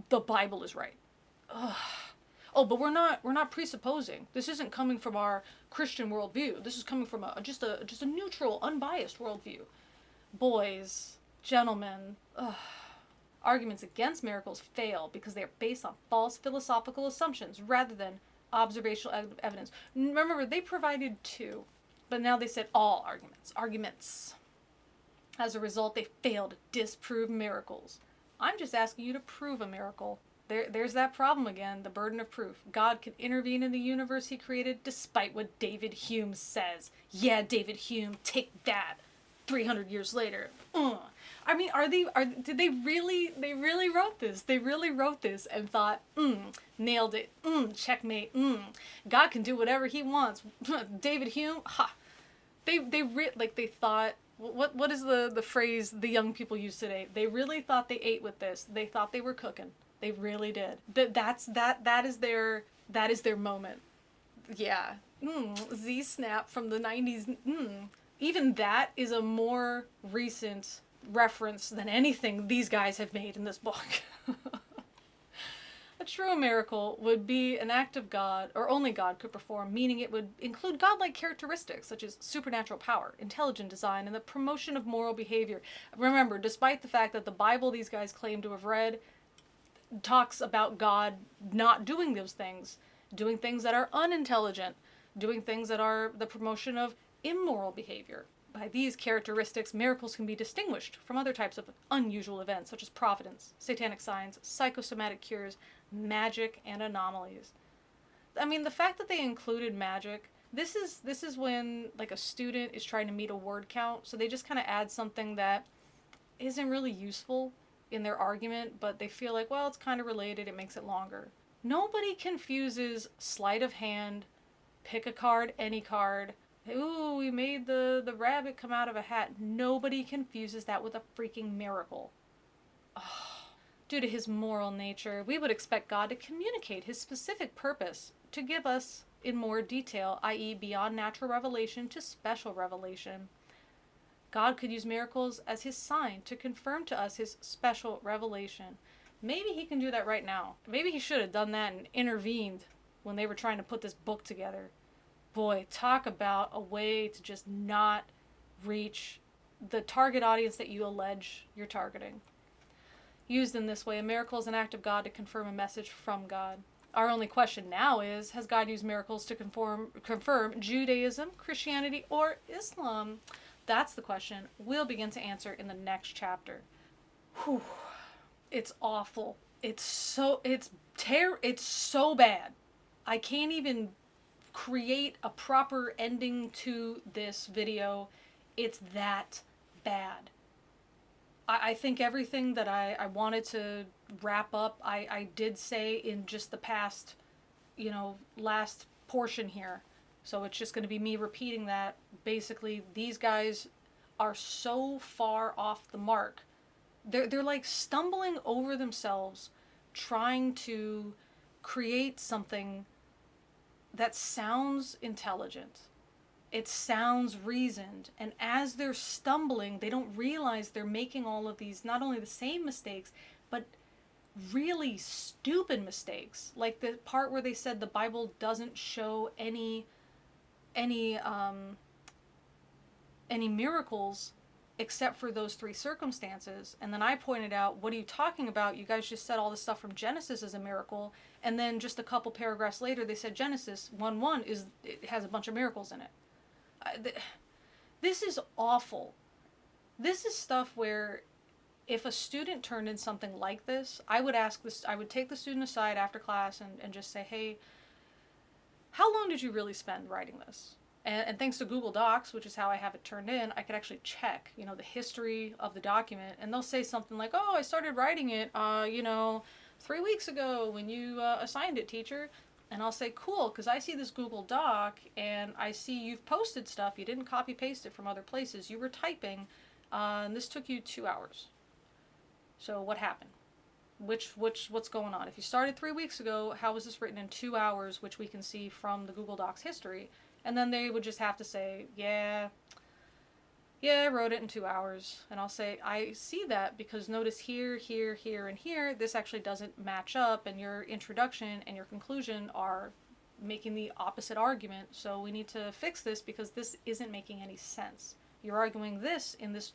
the Bible is right. Oh, but we're not presupposing. This isn't coming from our Christian worldview. This is coming from just a neutral, unbiased worldview. Boys, gentlemen, arguments against miracles fail because they are based on false philosophical assumptions rather than observational evidence. Remember, they provided two, but now they said all arguments. As a result, they fail to disprove miracles. I'm just asking you to prove a miracle. There's that problem again, the burden of proof. God can intervene in the universe he created despite what David Hume says. Yeah, David Hume, take that. 300 years later. I mean, did they really wrote this? They really wrote this and thought, nailed it. Checkmate. God can do whatever he wants. David Hume, ha. They thought, what is the phrase the young people use today? They really thought they ate with this. They thought they were cooking. They really did. That is their moment. Yeah. Z-Snap from the 90s. Even that is a more recent reference than anything these guys have made in this book. A true miracle would be an act of God, or only God could perform, meaning it would include godlike characteristics such as supernatural power, intelligent design, and the promotion of moral behavior. Remember, despite the fact that the Bible these guys claim to have read talks about God not doing those things, doing things that are unintelligent, doing things that are the promotion of immoral behavior. By these characteristics, miracles can be distinguished from other types of unusual events, such as providence, satanic signs, psychosomatic cures, magic, and anomalies. I mean, the fact that they included magic, this is when like a student is trying to meet a word count, so they just kind of add something that isn't really useful in their argument, but they feel like, well, it's kind of related, it makes it longer. Nobody confuses sleight of hand, pick a card, any card, ooh, we made the rabbit come out of a hat. Nobody confuses that with a freaking miracle. Due to his moral nature, we would expect God to communicate his specific purpose, to give us in more detail, i.e. beyond natural revelation to special revelation. God could use miracles as his sign to confirm to us his special revelation. Maybe he can do that right now. Maybe he should have done that and intervened when they were trying to put this book together. Boy, talk about a way to just not reach the target audience that you allege you're targeting. Used in this way, a miracle is an act of God to confirm a message from God. Our only question now is, has God used miracles to confirm Judaism, Christianity, or Islam? That's the question we'll begin to answer in the next chapter. Whew. It's awful. It's so bad. I can't even create a proper ending to this video. It's that bad. I think everything that I wanted to wrap up, I did say in just the past, last portion here. So it's just going to be me repeating that. Basically, these guys are so far off the mark. They're like stumbling over themselves, trying to create something that sounds intelligent. It sounds reasoned. And as they're stumbling, they don't realize they're making all of these, not only the same mistakes, but really stupid mistakes. Like the part where they said the Bible doesn't show any miracles except for those three circumstances. And then I pointed out, what are you talking about? You guys just said all this stuff from Genesis is a miracle. And then just a couple paragraphs later, they said Genesis 1:1 it has a bunch of miracles in it. This is awful. This is stuff where if a student turned in something like this, I would take the student aside after class and just say, hey, how long did you really spend writing this? And thanks to Google Docs, which is how I have it turned in, I could actually check, the history of the document. And they'll say something like, oh, I started writing it, 3 weeks ago when you assigned it, teacher. And I'll say, cool, because I see this Google Doc, and I see you've posted stuff. You didn't copy paste it from other places. You were typing, and this took you 2 hours. So what happened? What's going on? If you started 3 weeks ago, how was this written in 2 hours, which we can see from the Google Docs history? And then they would just have to say, yeah, I wrote it in 2 hours. And I'll say, I see that because notice here, here, here, and here, this actually doesn't match up, and your introduction and your conclusion are making the opposite argument. So we need to fix this because this isn't making any sense. You're arguing this in this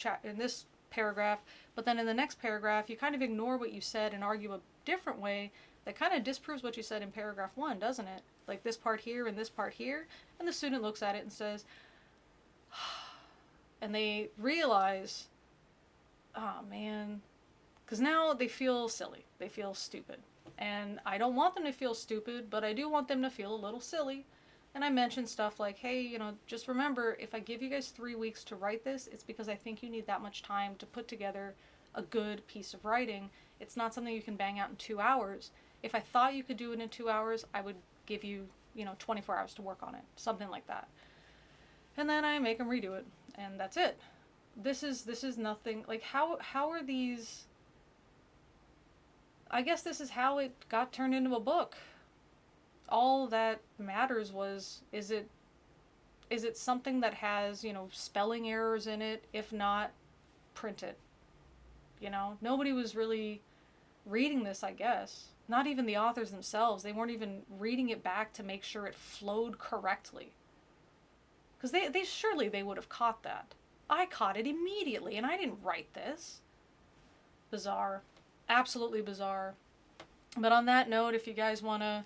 paragraph, but then in the next paragraph, you kind of ignore what you said and argue a different way that kind of disproves what you said in paragraph 1, doesn't it? Like this part here and this part here. And the student looks at it and says, and they realize, oh man, because now they feel silly. They feel stupid. And I don't want them to feel stupid, but I do want them to feel a little silly. And I mentioned stuff like, hey, just remember, if I give you guys 3 weeks to write this, it's because I think you need that much time to put together a good piece of writing. It's not something you can bang out in 2 hours. If I thought you could do it in 2 hours, I would give you, 24 hours to work on it. Something like that. And then I make them redo it. And that's it. This is nothing, like, how are these, I guess this is how it got turned into a book. All that matters was, is it something that has, spelling errors in it? If not, print it. Nobody was really reading this, I guess. Not even the authors themselves. They weren't even reading it back to make sure it flowed correctly. Because they surely they would have caught that. I caught it immediately, and I didn't write this. Bizarre. Absolutely bizarre. But on that note, if you guys want to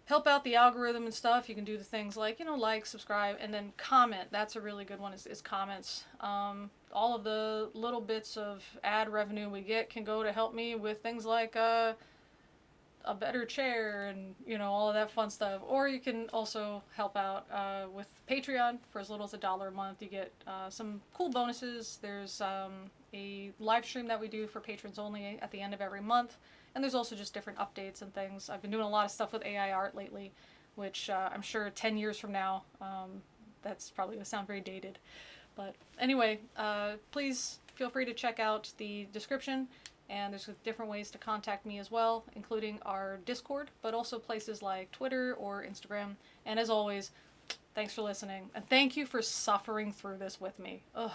help out the algorithm and stuff, you can do the things like, like, subscribe, and then comment. That's a really good one, is comments. All of the little bits of ad revenue we get can go to help me with things like a better chair and, all of that fun stuff. Or you can also help out with Patreon for as little as $1 a month. You get some cool bonuses. There's a live stream that we do for patrons only at the end of every month. And there's also just different updates and things. I've been doing a lot of stuff with AI art lately, which I'm sure 10 years from now, that's probably going to sound very dated. But anyway, please feel free to check out the description. And there's different ways to contact me as well, including our Discord, but also places like Twitter or Instagram. And as always, thanks for listening. And thank you for suffering through this with me. Ugh.